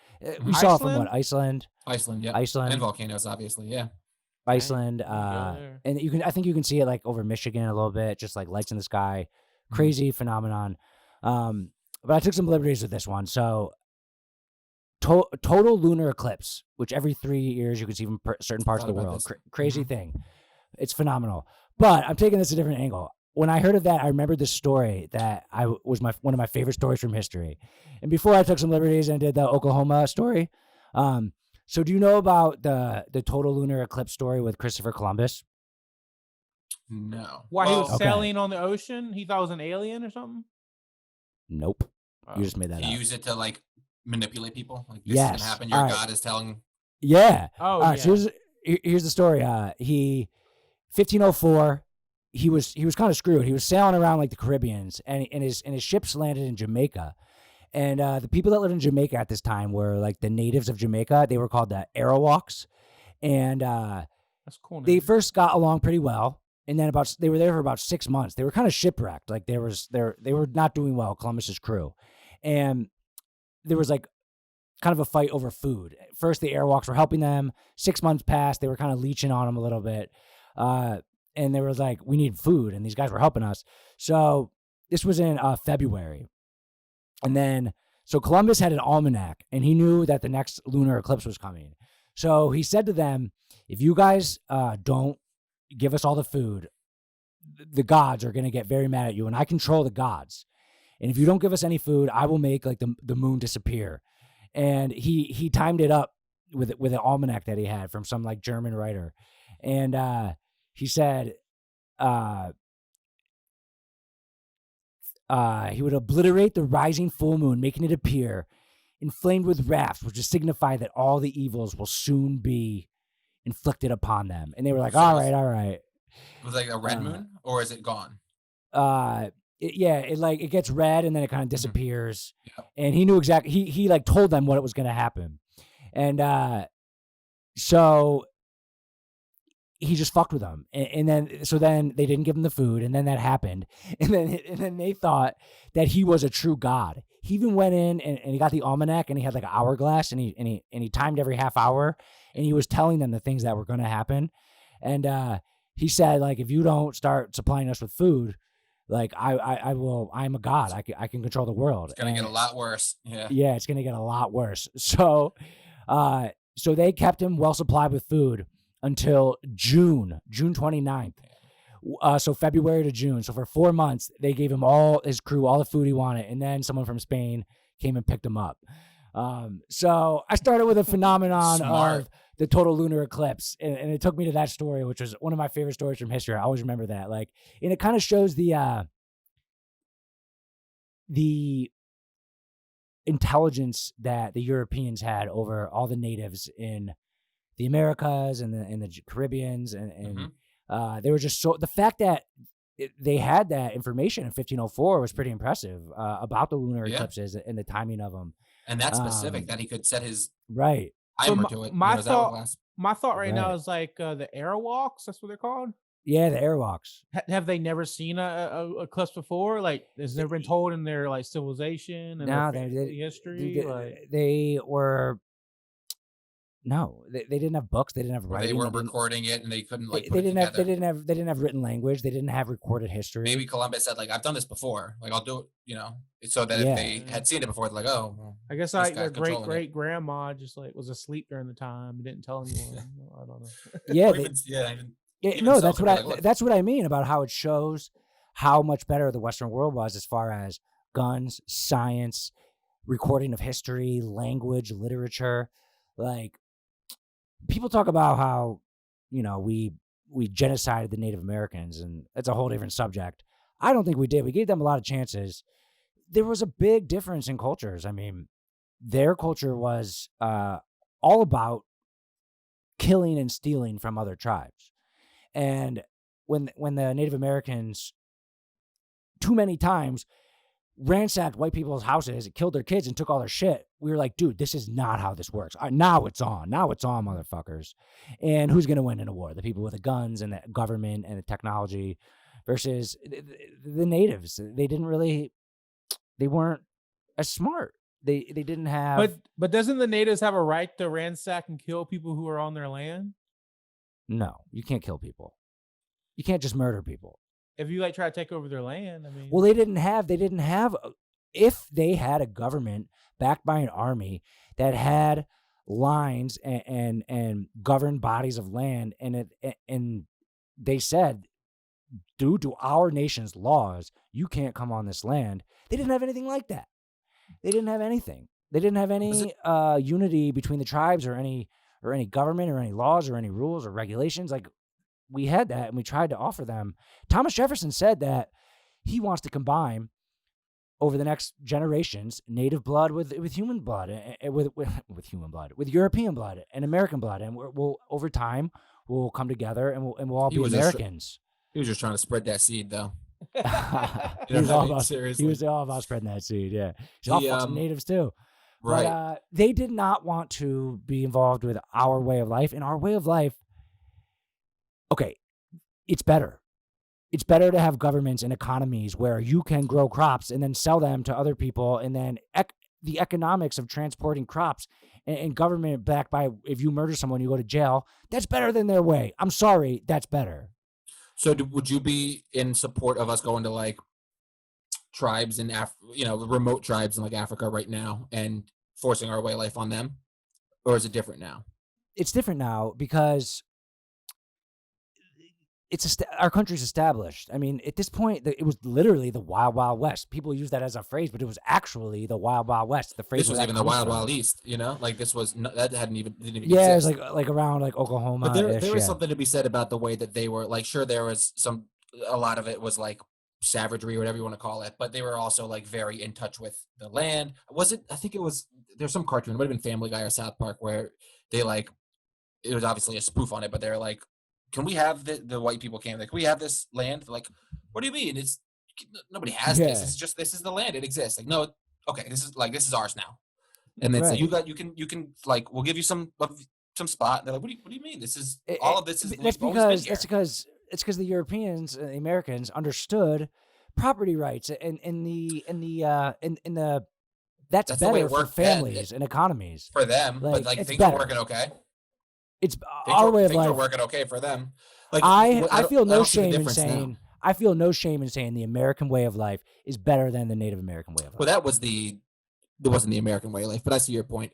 We saw it from what, Iceland? Iceland? Iceland, yeah. Iceland. And volcanoes, obviously, yeah. Iceland, Dang, go there. and I think you can see it like over Michigan a little bit, just like lights in the sky, crazy phenomenon. But I took some liberties with this one. So, total lunar eclipse, which every 3 years you can see from certain parts of the Thought about world. this. Crazy thing, it's phenomenal. But I'm taking this a different angle. When I heard of that, I remembered this story that was one of my favorite stories from history. And before I took some liberties and did the Oklahoma story, so do you know about the total lunar eclipse story with Christopher Columbus? No. Why he was Okay. sailing on the ocean? He thought it was an alien or something? Nope. Oh. You just made that He up. used it to like manipulate people. Like this is Yes. gonna happen. Your All right. God is telling. Yeah. Oh, All right. yeah. So here's the story. He 1504. He was kind of screwed. He was sailing around like the Caribbeans, and his ships landed in Jamaica. And the people that lived in Jamaica at this time were like the natives of Jamaica. They were called the Arawaks, and That's cool. they name. first got along pretty well. And then they were there for about 6 months. They were kind of shipwrecked. Like they were not doing well, Columbus's crew, and there was like kind of a fight over food. First, the Airwalks were helping them. 6 months passed. They were kind of leeching on them a little bit. And they were like, we need food. And these guys were helping us. So this was in February. And then, so Columbus had an almanac and he knew that the next lunar eclipse was coming. So he said to them, if you guys don't give us all the food, the gods are going to get very mad at you. And I control the gods. And if you don't give us any food, I will make like the moon disappear. And he timed it up with an almanac that he had from some like German writer. And he said he would obliterate the rising full moon, making it appear inflamed with wrath, which would signify that all the evils will soon be inflicted upon them. And they were like, So all right. Was it like a red moon, or is it gone? It gets red and then it kind of disappears. Yep. And he knew exactly. He like told them what was going to happen, and so he just fucked with them. And then they didn't give him the food, and then that happened, and then they thought that he was a true god. He even went in and he got the almanac and he had like an hourglass and he timed every half hour and he was telling them the things that were going to happen, and he said, like, if you don't start supplying us with food, like I will. I'm a god. I can control the world. It's gonna get a lot worse. Yeah. Yeah, it's gonna get a lot worse. So they kept him well supplied with food until June 29th. So February to June. So for 4 months, they gave him all his crew all the food he wanted, and then someone from Spain came and picked him up. So I started with a phenomenon Smart. of the total lunar eclipse, and it took me to that story, which was one of my favorite stories from history. I always remember that. Like, and it kind of shows the intelligence that the Europeans had over all the natives in the Americas and the Caribbeans, and they were just so, the fact that they had that information in 1504 was pretty impressive about the lunar eclipses and the timing of them. And that's specific, that he could set his right. timer So to it. my That would thought, last. my thought right now Right. is like the airwalks. That's what they're called. Yeah, the airwalks. Have they never seen a eclipse before? Like, has never been told in their like civilization and No, their they history? Like, they were no, they didn't have books. They didn't have Or writing. they weren't didn't- recording it, and they couldn't like They put it didn't have. together. They didn't have written language. They didn't have recorded history. Maybe Columbus said like, "I've done this before. Like, I'll do it." So that Yeah. if they had seen it before, they're like, "Oh, well, I guess this like guy's their controlling it." great grandma just like was asleep during the time and didn't tell anyone. I don't know. Yeah, Or they, even, yeah, even, yeah, even no, so, that's they'd what be I like, "Look." that's what I mean about how it shows how much better the Western world was as far as guns, science, recording of history, language, literature. Like, people talk about how we genocided the Native Americans, and it's a whole different subject. I don't think we did. We gave them a lot of chances. There was a big difference in cultures. I mean, their culture was all about killing and stealing from other tribes. And when the Native Americans too many times ransacked white people's houses, killed their kids, and took all their shit, we were like, dude, this is not how this works. Now it's on. Now it's on, motherfuckers. And who's going to win in a war? The people with the guns and the government and the technology versus the natives. They weren't as smart. They didn't have. But doesn't the natives have a right to ransack and kill people who are on their land? No, you can't kill people. You can't just murder people. If you like try to take over their land, I mean, Well, they didn't have, if they had a government backed by an army that had lines and governed bodies of land, and they said, due to our nation's laws, you can't come on this land. They didn't have anything like that. They didn't have anything. They didn't have any unity between the tribes or any government or any laws or any rules or regulations. Like, we had that, and we tried to offer them. Thomas Jefferson said that he wants to combine over the next generations native blood with human blood, with human blood, with European blood and American blood, and we'll over time we'll come together and we'll all He be was just- Americans. He was just trying to spread that seed, though. He was all about Seriously. spreading that seed. Yeah, he's all fuck some natives too. Right. But they did not want to be involved with our way of life, and our way of life. Okay, it's better. It's better to have governments and economies where you can grow crops and then sell them to other people, and then the economics of transporting crops and government backed by, if you murder someone, you go to jail. That's better than their way. I'm sorry, that's better. So would you be in support of us going to like tribes in remote tribes in like Africa right now and forcing our way of life on them? Or is it different now? It's different now because our country's established. I mean, at this point, it was literally the Wild Wild West. People use that as a phrase, but it was actually the Wild Wild West. The phrase This was even the Wild Wild East, Like this was that didn't even yeah, exist. it was like around like Oklahoma. But there is something to be said about the way that they were. Like, sure, there was a lot of it was like savagery or whatever you want to call it, but they were also like very in touch with the land. Was it? I think it was. There's some cartoon. It might have been Family Guy or South Park where they like. It was obviously a spoof on it, but they're like, "Can we have the white people came like, can we have this land?" They're like, what do you mean? It's nobody has this. It's just this is the land. It exists. Like, no, okay, this is ours now. And then Right. you can like we'll give you some spot. And they're like, what do you mean? This is all of this is that's because the Europeans and the Americans understood property rights and that's the way better it for worked then. families and economies. for them, but Like, like it's things better. are working okay. it's our way of things are life. working okay for them. Like I feel no don't see the shame in difference now. saying I feel no shame in saying the American way of life is better than the Native American way of life. Well, that wasn't the American way of life, but I see your point.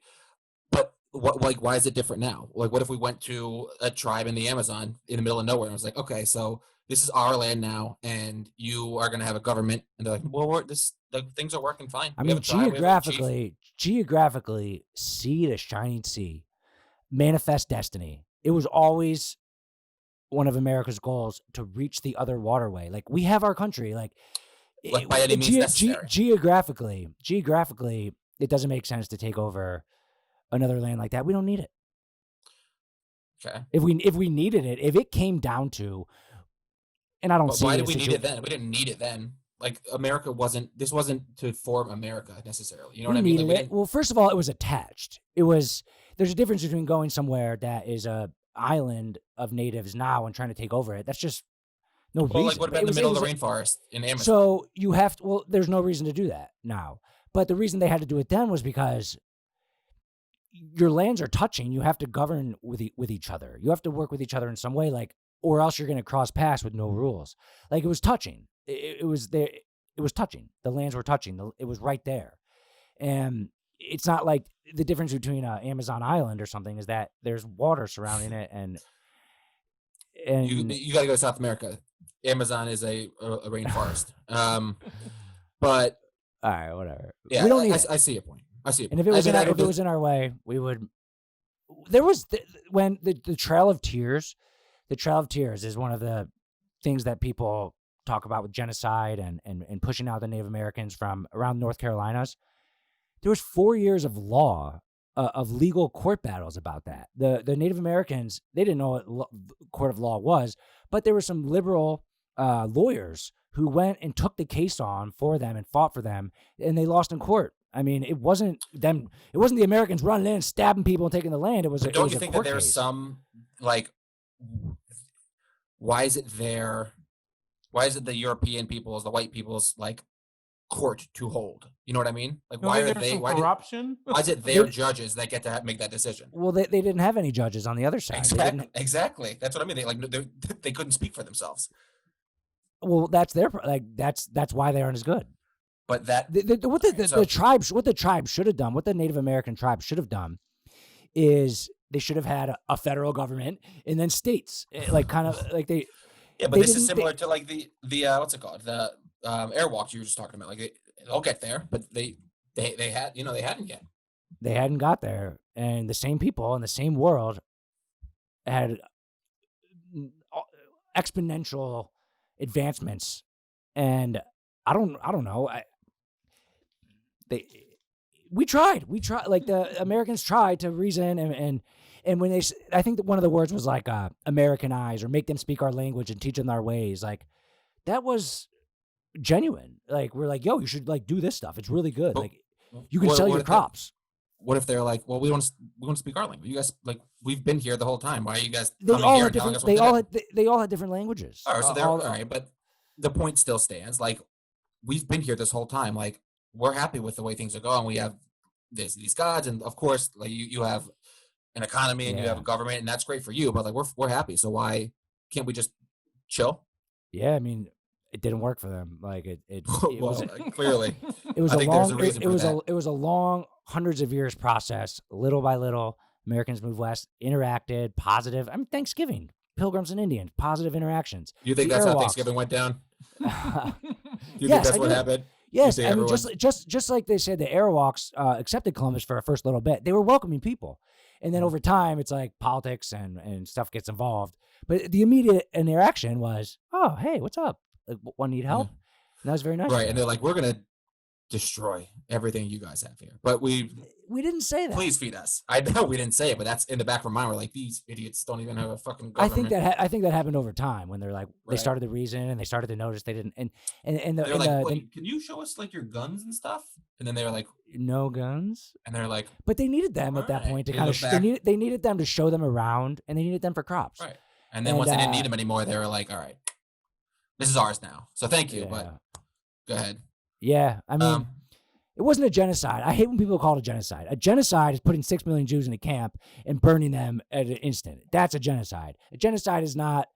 But why is it different now? Like, what if we went to a tribe in the Amazon in the middle of nowhere and was like, okay, so this is our land now, and you are going to have a government, and they're like, well, things are working fine. I We have mean, a tribe, we have a chief. geographically, see the shining sea, manifest destiny. It was always one of America's goals to reach the other waterway. Like we have our country, like By any means necessary. geographically, it doesn't make sense to take over another land like that. We don't need it. Okay. If we needed it, if it came down to, and I don't see. Why did we need it then? We didn't need it then. Like this wasn't to form America necessarily. You know what I mean? Needed it. Well, first of all, it was attached. There's a difference between going somewhere that is a island of natives now and trying to take over it. That's just no reason. Well, like what about in the middle of the rainforest in Amazon? So you have to, well, there's no reason to do that now. But the reason they had to do it then was because your lands are touching. You have to govern with each other. You have to work with each other in some way, like, or else you're going to cross paths with no rules. Like it was touching. It was there. It was touching. The lands were touching. It was right there. And it's not like the difference between Amazon Island or something is that there's water surrounding it, and you got to go to South America. Amazon is a rainforest. But all right, whatever. Yeah, we don't need I see your point. And if it was if it was in our way, we would. There was when the Trail of Tears. The Trail of Tears is one of the things that people talk about with genocide and pushing out the Native Americans from around North Carolinas. There was 4 years of law, of legal court battles about that. The Native Americans, they didn't know what court of law was, but there were some liberal lawyers who went and took the case on for them and fought for them, and they lost in court. I mean, it wasn't them. It wasn't the Americans running in, stabbing people, and taking the land. It was. Don't you think that there's some like? Why is it there? Why is it the European people's, the white people's, like court to hold? You know what I mean? Like, why are they? Corruption? Why is it their judges that get to make that decision? Well, they didn't have any judges on the other side. Exactly. That's what I mean. They couldn't speak for themselves. Well, that's that's why they aren't as good. But that what the tribe should have done, what the Native American tribe should have done, is they should have had a federal government and then states, like kind of like they. Yeah, but this is similar to like the what's it called, the airwalks you were just talking about. Like they'll get there, but they had they hadn't yet. They hadn't got there, and the same people in the same world had exponential advancements, and I don't know. We tried like the Americans tried to reason and when I think that one of the words was like Americanize or make them speak our language and teach them our ways. Like that was genuine. Like we're like, yo, you should like do this stuff. It's really good. But like you can sell your crops. What if they're like, well, we want to speak our language. You guys, like, we've been here the whole time. Why are you guys They all had different languages. Oh, so they're all right, but the point still stands. Like, we've been here this whole time. Like, we're happy with the way things are going. We have these gods, and of course, like you have an economy and you have a government, and that's great for you. But like, we're happy. So why can't we just chill? Yeah, I mean, it didn't work for them. Like it well, was clearly. It was it was a long hundreds of years process. Little by little, Americans moved west, interacted, positive. I mean, Thanksgiving, Pilgrims and Indians, positive interactions. You think that's how Thanksgiving went down? You think that's what happened? Yes, I mean, just like they said, the Arawaks accepted Columbus for a first little bit. They were welcoming people, and then over time, it's like politics and stuff gets involved. But the immediate interaction was, "Oh, hey, what's up? Like, one need help?" And that was very nice. Right, and they're like, "We're gonna destroy everything you guys have here," but we didn't say that. Please feed us. I know we didn't say it, but that's in the back of our mind. We're like, these idiots don't even have a fucking government. I think that happened over time when they're like they started to reason and they started to notice they didn't and they're like, can you show us like your guns and stuff? And then they were like, no guns. And they're like, but they needed them at that point to kind of they needed them to show them around, and they needed them for crops. Right. And then once they didn't need them anymore, they were like, all right, this is ours now. So thank you, but go ahead. Yeah, I mean. It wasn't a genocide. I hate when people call it a genocide. A genocide is putting 6 million Jews in a camp and burning them at an instant. That's a genocide. A genocide is not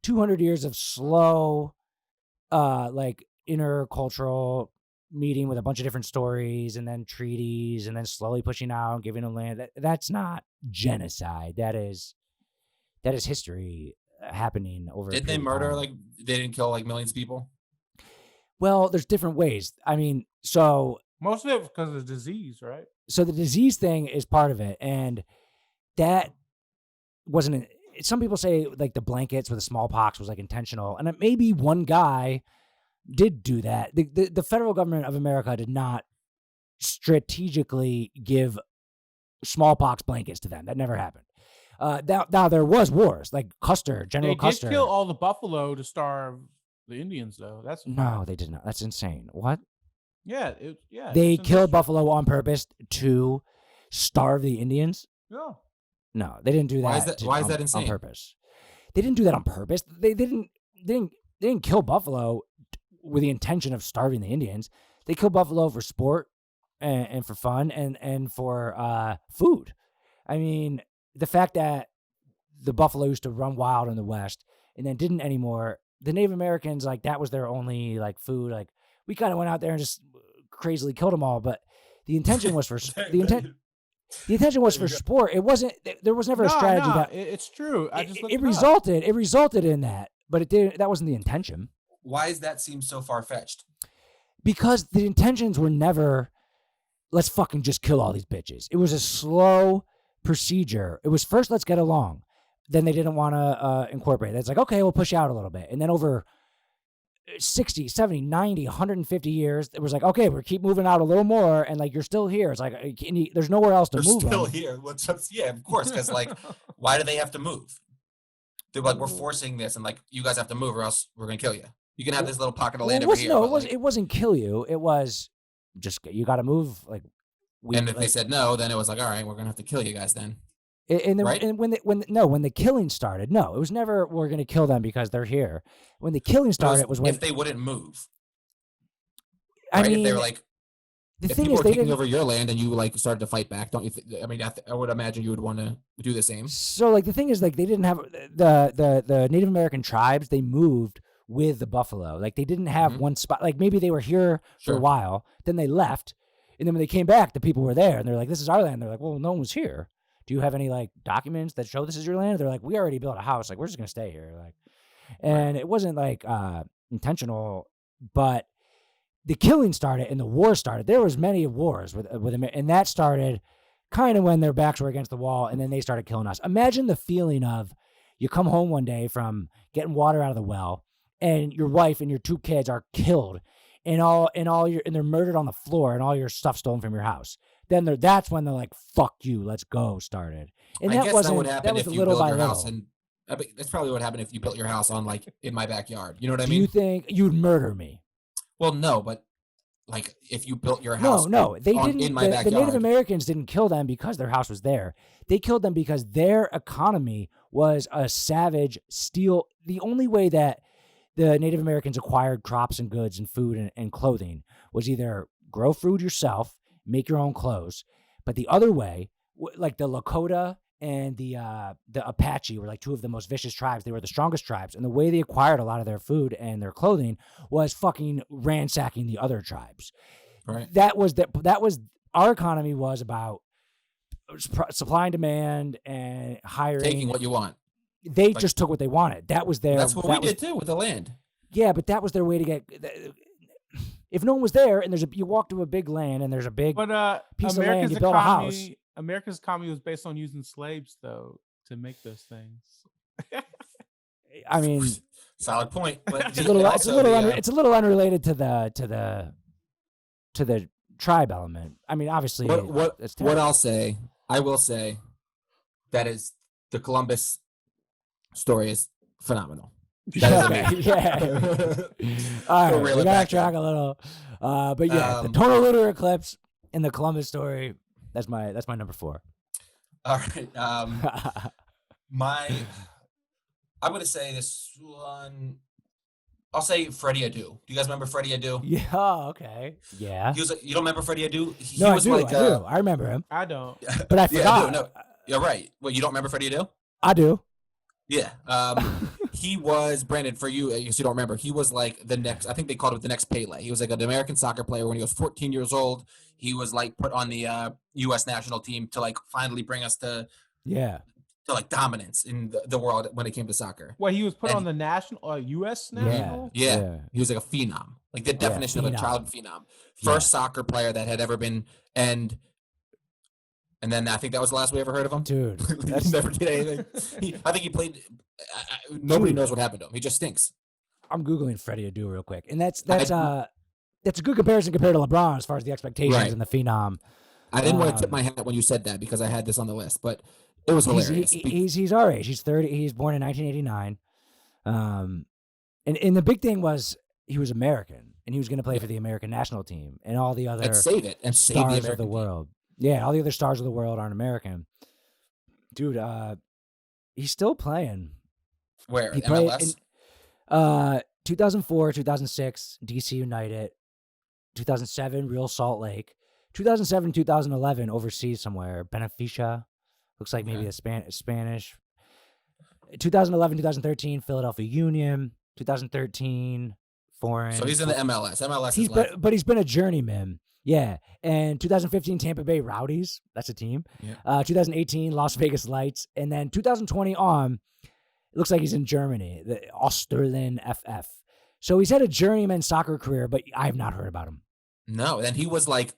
200 years of slow, like intercultural meeting with a bunch of different stories and then treaties and then slowly pushing out and giving them land. That's not genocide. That is history happening over. Did they murder they didn't kill like millions of people? Well, there's different ways. I mean, so most of it because of disease, right? So the disease thing is part of it, and that wasn't. Some people say like the blankets with the smallpox was like intentional, and maybe one guy did do that. The federal government of America did not strategically give smallpox blankets to them. That never happened. Now there was wars, like General Custer. They did kill all the buffalo to starve the Indians, though. No, they did not. That's insane. What? Yeah, They killed buffalo on purpose to starve the Indians. Yeah. No, they didn't do that. Why is that insane? On purpose. They didn't do that on purpose. They didn't kill buffalo with the intention of starving the Indians. They killed buffalo for sport and for fun and for food. I mean, the fact that the buffalo used to run wild in the West and then didn't anymore. The Native Americans, like, that was their only like food. Like, we kind of went out there and just crazily killed them all, but the intention was for the intention was for sport. It wasn't. There was never a strategy that. It's true. It resulted in that, but it didn't. That wasn't the intention. Why does that seem so far fetched? Because the intentions were never, let's fucking just kill all these bitches. It was a slow procedure. It was first, let's get along. Then they didn't want to incorporate it. It's like, okay, we'll push out a little bit. And then over 60, 70, 90, 150 years, it was like, okay, we keep moving out a little more. And like, you're still here. It's like, there's nowhere else to move. They're still here. Yeah, of course. Because like, why do they have to move? They're like, we're forcing this. And like, you guys have to move or else we're going to kill you. You can have this little pocket of land over here. No, it wasn't kill you. It was just, you got to move. Like, and if they said no, then it was like, all right, we're going to have to kill you guys then. And, right? And when the killing started, no, it was never we're going to kill them because they're here. When the killing started, it was when if they wouldn't move. I right? mean, if they were like, the if thing people is, were they taking didn't over your land and you like started to fight back, don't you? I mean, I would imagine you would want to do the same. So, like, the thing is, like, they didn't have the Native American tribes. They moved with the buffalo. Like, they didn't have one spot. Like, maybe they were here for a while, then they left, and then when they came back, the people were there, and they're like, "This is our land." They're like, "Well, no one was here. Do you have any like documents that show this is your land?" They're like, "We already built a house. Like, we're just gonna stay here." Like, and it wasn't like intentional, but the killing started and the war started. There was many wars with and that started kind of when their backs were against the wall, and then they started killing us. Imagine the feeling of you come home one day from getting water out of the well, and your wife and your 2 kids are killed, and they're murdered on the floor, and all your stuff stolen from your house. Then that's when they're like, "Fuck you, let's go." Started, and that would happen. That was if you built your house, and that's probably what happened if you built your house on like in my backyard. You know what I mean? Do you think you'd murder me? Well, no, but like if you built your house, they didn't. In my backyard. The Native Americans didn't kill them because their house was there. They killed them because their economy was a savage steal. The only way that the Native Americans acquired crops and goods and food and clothing was either grow food yourself, make your own clothes. But the other way, like the Lakota and the Apache were like 2 of the most vicious tribes. They were the strongest tribes. And the way they acquired a lot of their food and their clothing was fucking ransacking the other tribes. Right. That was our economy was about supply and demand and hiring. Taking what you want. They just took what they wanted. That was their. That's what we did too with the land. Yeah, but that was their way to get. If no one was there, and you walk to a big land, and there's a big piece of land, you build a house. America's economy was based on using slaves, though, to make those things. I mean, solid point. But it's a little unrelated to the tribe element. I mean, obviously, what I will say, that is the Columbus story is phenomenal. That is All right, we got to track a little, but yeah, the total lunar eclipse in the Columbus story. That's my number 4. All right, I'm going to say this one. I'll say Freddie Adu. Do you guys remember Freddie Adu? Yeah. Oh, okay. Yeah. He was. You don't remember Freddie Adu? He No, I was do. like. I do. I remember him, I don't. but I Yeah, no, forgot. no. You're right. Well, you don't remember Freddie Adu? I do. Yeah. He was Brandon. For you, I guess you don't remember. He was like the next. I think they called it the next Pele. He was like an American soccer player when he was 14 years old. He was like put on the U.S. national team to like finally bring us Yeah. to like dominance in the world when it came to soccer. Well, he was put And on the national, U.S. Yeah. national. Yeah. He was like a phenom, like the definition of a phenom. child phenom. First soccer player that had ever been, and then I think that was the last we ever heard of him. Dude, He that's, never did anything. I think he played. Nobody knows what happened to him. He just stinks. I'm googling Freddie Adu real quick, and that's a good comparison compared to LeBron as far as the expectations Right. and the phenom. I didn't want to tip my hat when you said that because I had this on the list, but it was hilarious. He's our age. He's 30. He's born in 1989. And the big thing was he was American, and he was going to play for the American national team, and all the other and save it and save the stars American of the team. world. Yeah, all the other stars of the world aren't American. Dude, he's still playing. Where He played MLS? 2004, 2006, DC United, 2007, Real Salt Lake, 2007, 2011, overseas somewhere, Beneficia, looks like maybe a Spanish. 2011, 2013, Philadelphia Union, 2013, foreign. So he's in the MLS. MLS is like, But he's been a journeyman. Yeah. And 2015, Tampa Bay Rowdies. That's a team. Yeah. 2018, Las Vegas Lights. And then 2020 on, it looks like he's in Germany, the Osterlin FF. So he's had a journeyman soccer career, but I have not heard about him. no, and he was like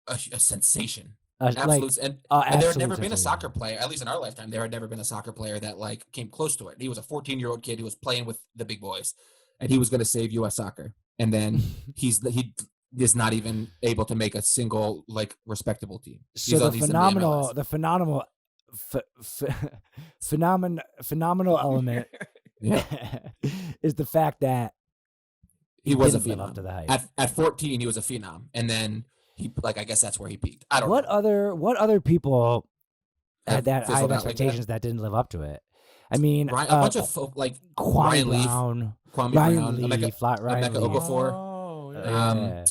a sensation. Absolute And there had never been a sensation. soccer player, at least in our lifetime, there had never been a soccer player that like came close to it. He was a 14-year-old kid who was playing with the big boys, and he was going to save U.S. soccer. And then he is not even able to make a single like respectable team. So the phenomenal element is the fact that he was a didn't live phenom. up to the hype. At 14, he was a phenom, and then he I guess that's where he peaked. I don't know. What other people had that high fizzled of out like expectations that didn't live up to it? I mean, a bunch of folk like Kwame Ryan Leaf, Brown, Kwame Ryan Brown, Leaf, Ryan Emeka Leaf. Okafor. Oh, yeah. Yeah.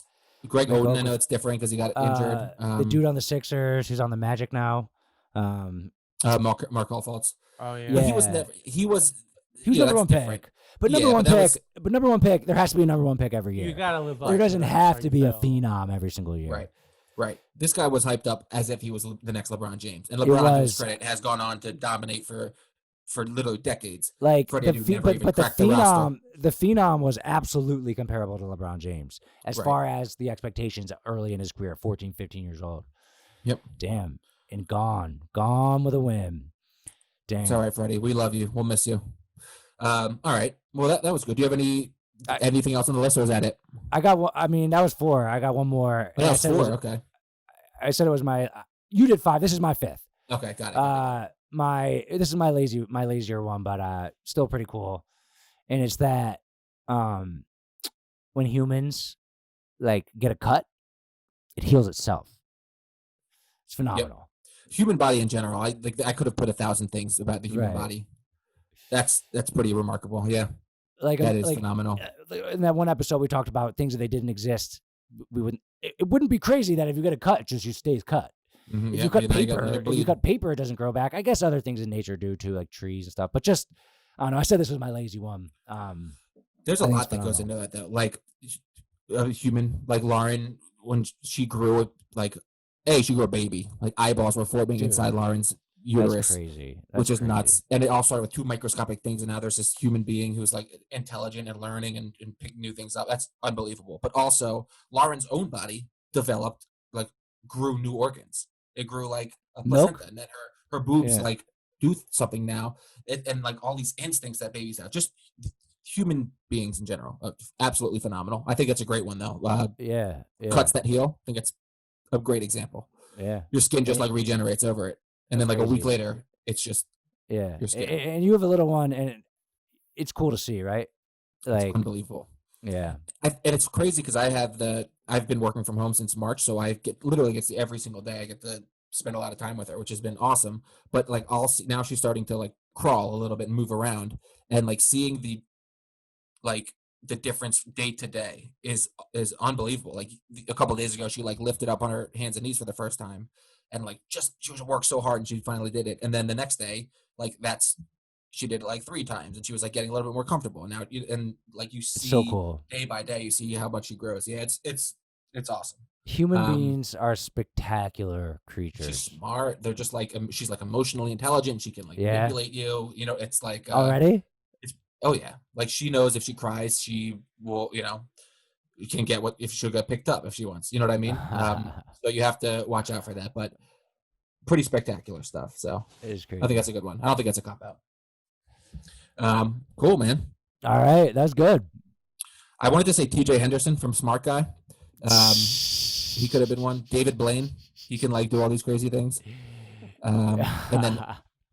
Greg Greg Oden, I know Okafor. it's different because he got injured. The dude on the Sixers, who's on the Magic now. Mark Alfaults. Oh, yeah. Yeah. He was never. He was Number that's one different. pick. But Yeah, number one but that pick. But number one pick. There has to be a number one pick every year. You gotta live up. There doesn't to that, have so to you be a know. phenom every single year. Right. This guy was hyped up as if he was the next LeBron James, and LeBron, to his was- credit, has gone on to dominate for literally decades. Like Freddie Adu never even but cracked the roster. the phenom was absolutely comparable to LeBron James as Right. far as the expectations early in his career, 14, 15 years old. Yep. Damn. And gone with a whim. Damn. It's all right, Freddie. We love you. We'll miss you. All right. Well, that was good. Do you have anything else on the list, or is that it? I got one. I mean, that was 4. I got one more. Oh, that was I said it 4. Okay. I said it was my. You did 5. This is my 5th. Okay. Got it. This is my lazier one, but still pretty cool. And it's that when humans like get a cut, it heals itself. It's phenomenal. Human body in general. I could have put 1,000 things about the human Right. body. That's pretty remarkable. Yeah. Like That is like, phenomenal. in that one episode, we talked about things that they didn't exist. We wouldn't. It wouldn't be crazy that if you get a cut, just you stays cut. Mhm, If yeah, you cut now you got paper, another if you bleed. cut paper, it doesn't grow back. I guess other things in nature do too, like trees and stuff. But just I don't know. I said this was my lazy one. There's I a think lot it's that goes phenomenal. into that, though. Like a human, like Lauren, when she grew, like, she grew a baby. Like eyeballs were forming Dude, inside Lauren's That's uterus, crazy. which is That's nuts. And it all started with 2 microscopic things, and now there's this human being who's like intelligent and learning and picking new things up. That's unbelievable. But also, Lauren's own body developed, like, grew new organs. It grew like a Milk? placenta, and then her boobs Yeah. like do something now, and like all these instincts that babies have. Just human beings in general, absolutely phenomenal. I think it's a great one though. Yeah. Cuts that heal. I think it's a great example. Yeah. Your skin just And- like regenerates over it, and then That's like a week crazy. later, it's just Yeah. Your skin. And you have a little one, and it's cool to see, right? Like, unbelievable. yeah. And it's crazy because I've been working from home since March, so I literally get to every single day. I get to spend a lot of time with her, which has been awesome. But like now she's starting to like crawl a little bit and move around, and like seeing the the difference day to day is unbelievable. Like a couple of days ago, she like lifted up on her hands and knees for the first time, and like just she was worked so hard and she finally did it. And then the next day, like she did it like 3 times and she was like getting a little bit more comfortable. And now and like you It's so see cool. day by day, you see how much she grows. Yeah, it's awesome. Human Um, beings are spectacular She's creatures. smart. They're just like she's like emotionally intelligent. She can like Yeah. manipulate you. You know, it's like Already? it's oh yeah. Like she knows if she cries, she will. You can get what if she'll get picked up if she wants. You know what I mean? So you have to watch out for that. But pretty spectacular stuff. So It is I crazy. think that's a good one. I don't think that's a cop out. Cool, man. All right, that's good. I wanted to say T.J. Henderson from Smart Guy. He could have been one. David Blaine. He can like do all these crazy things. And then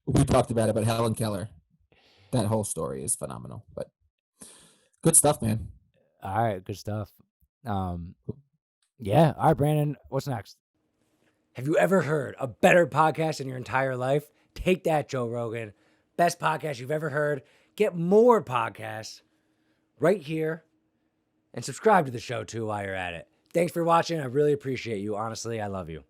we talked about it, but Helen Keller. That whole story is phenomenal. But good stuff, man. All right, good stuff. Yeah. All right, Brandon, what's next? Have you ever heard a better podcast in your entire life? Take that, Joe Rogan. Best podcast you've ever heard. Get more podcasts right here and subscribe to the show too while you're at it. Thanks for watching. I really appreciate you. Honestly, I love you.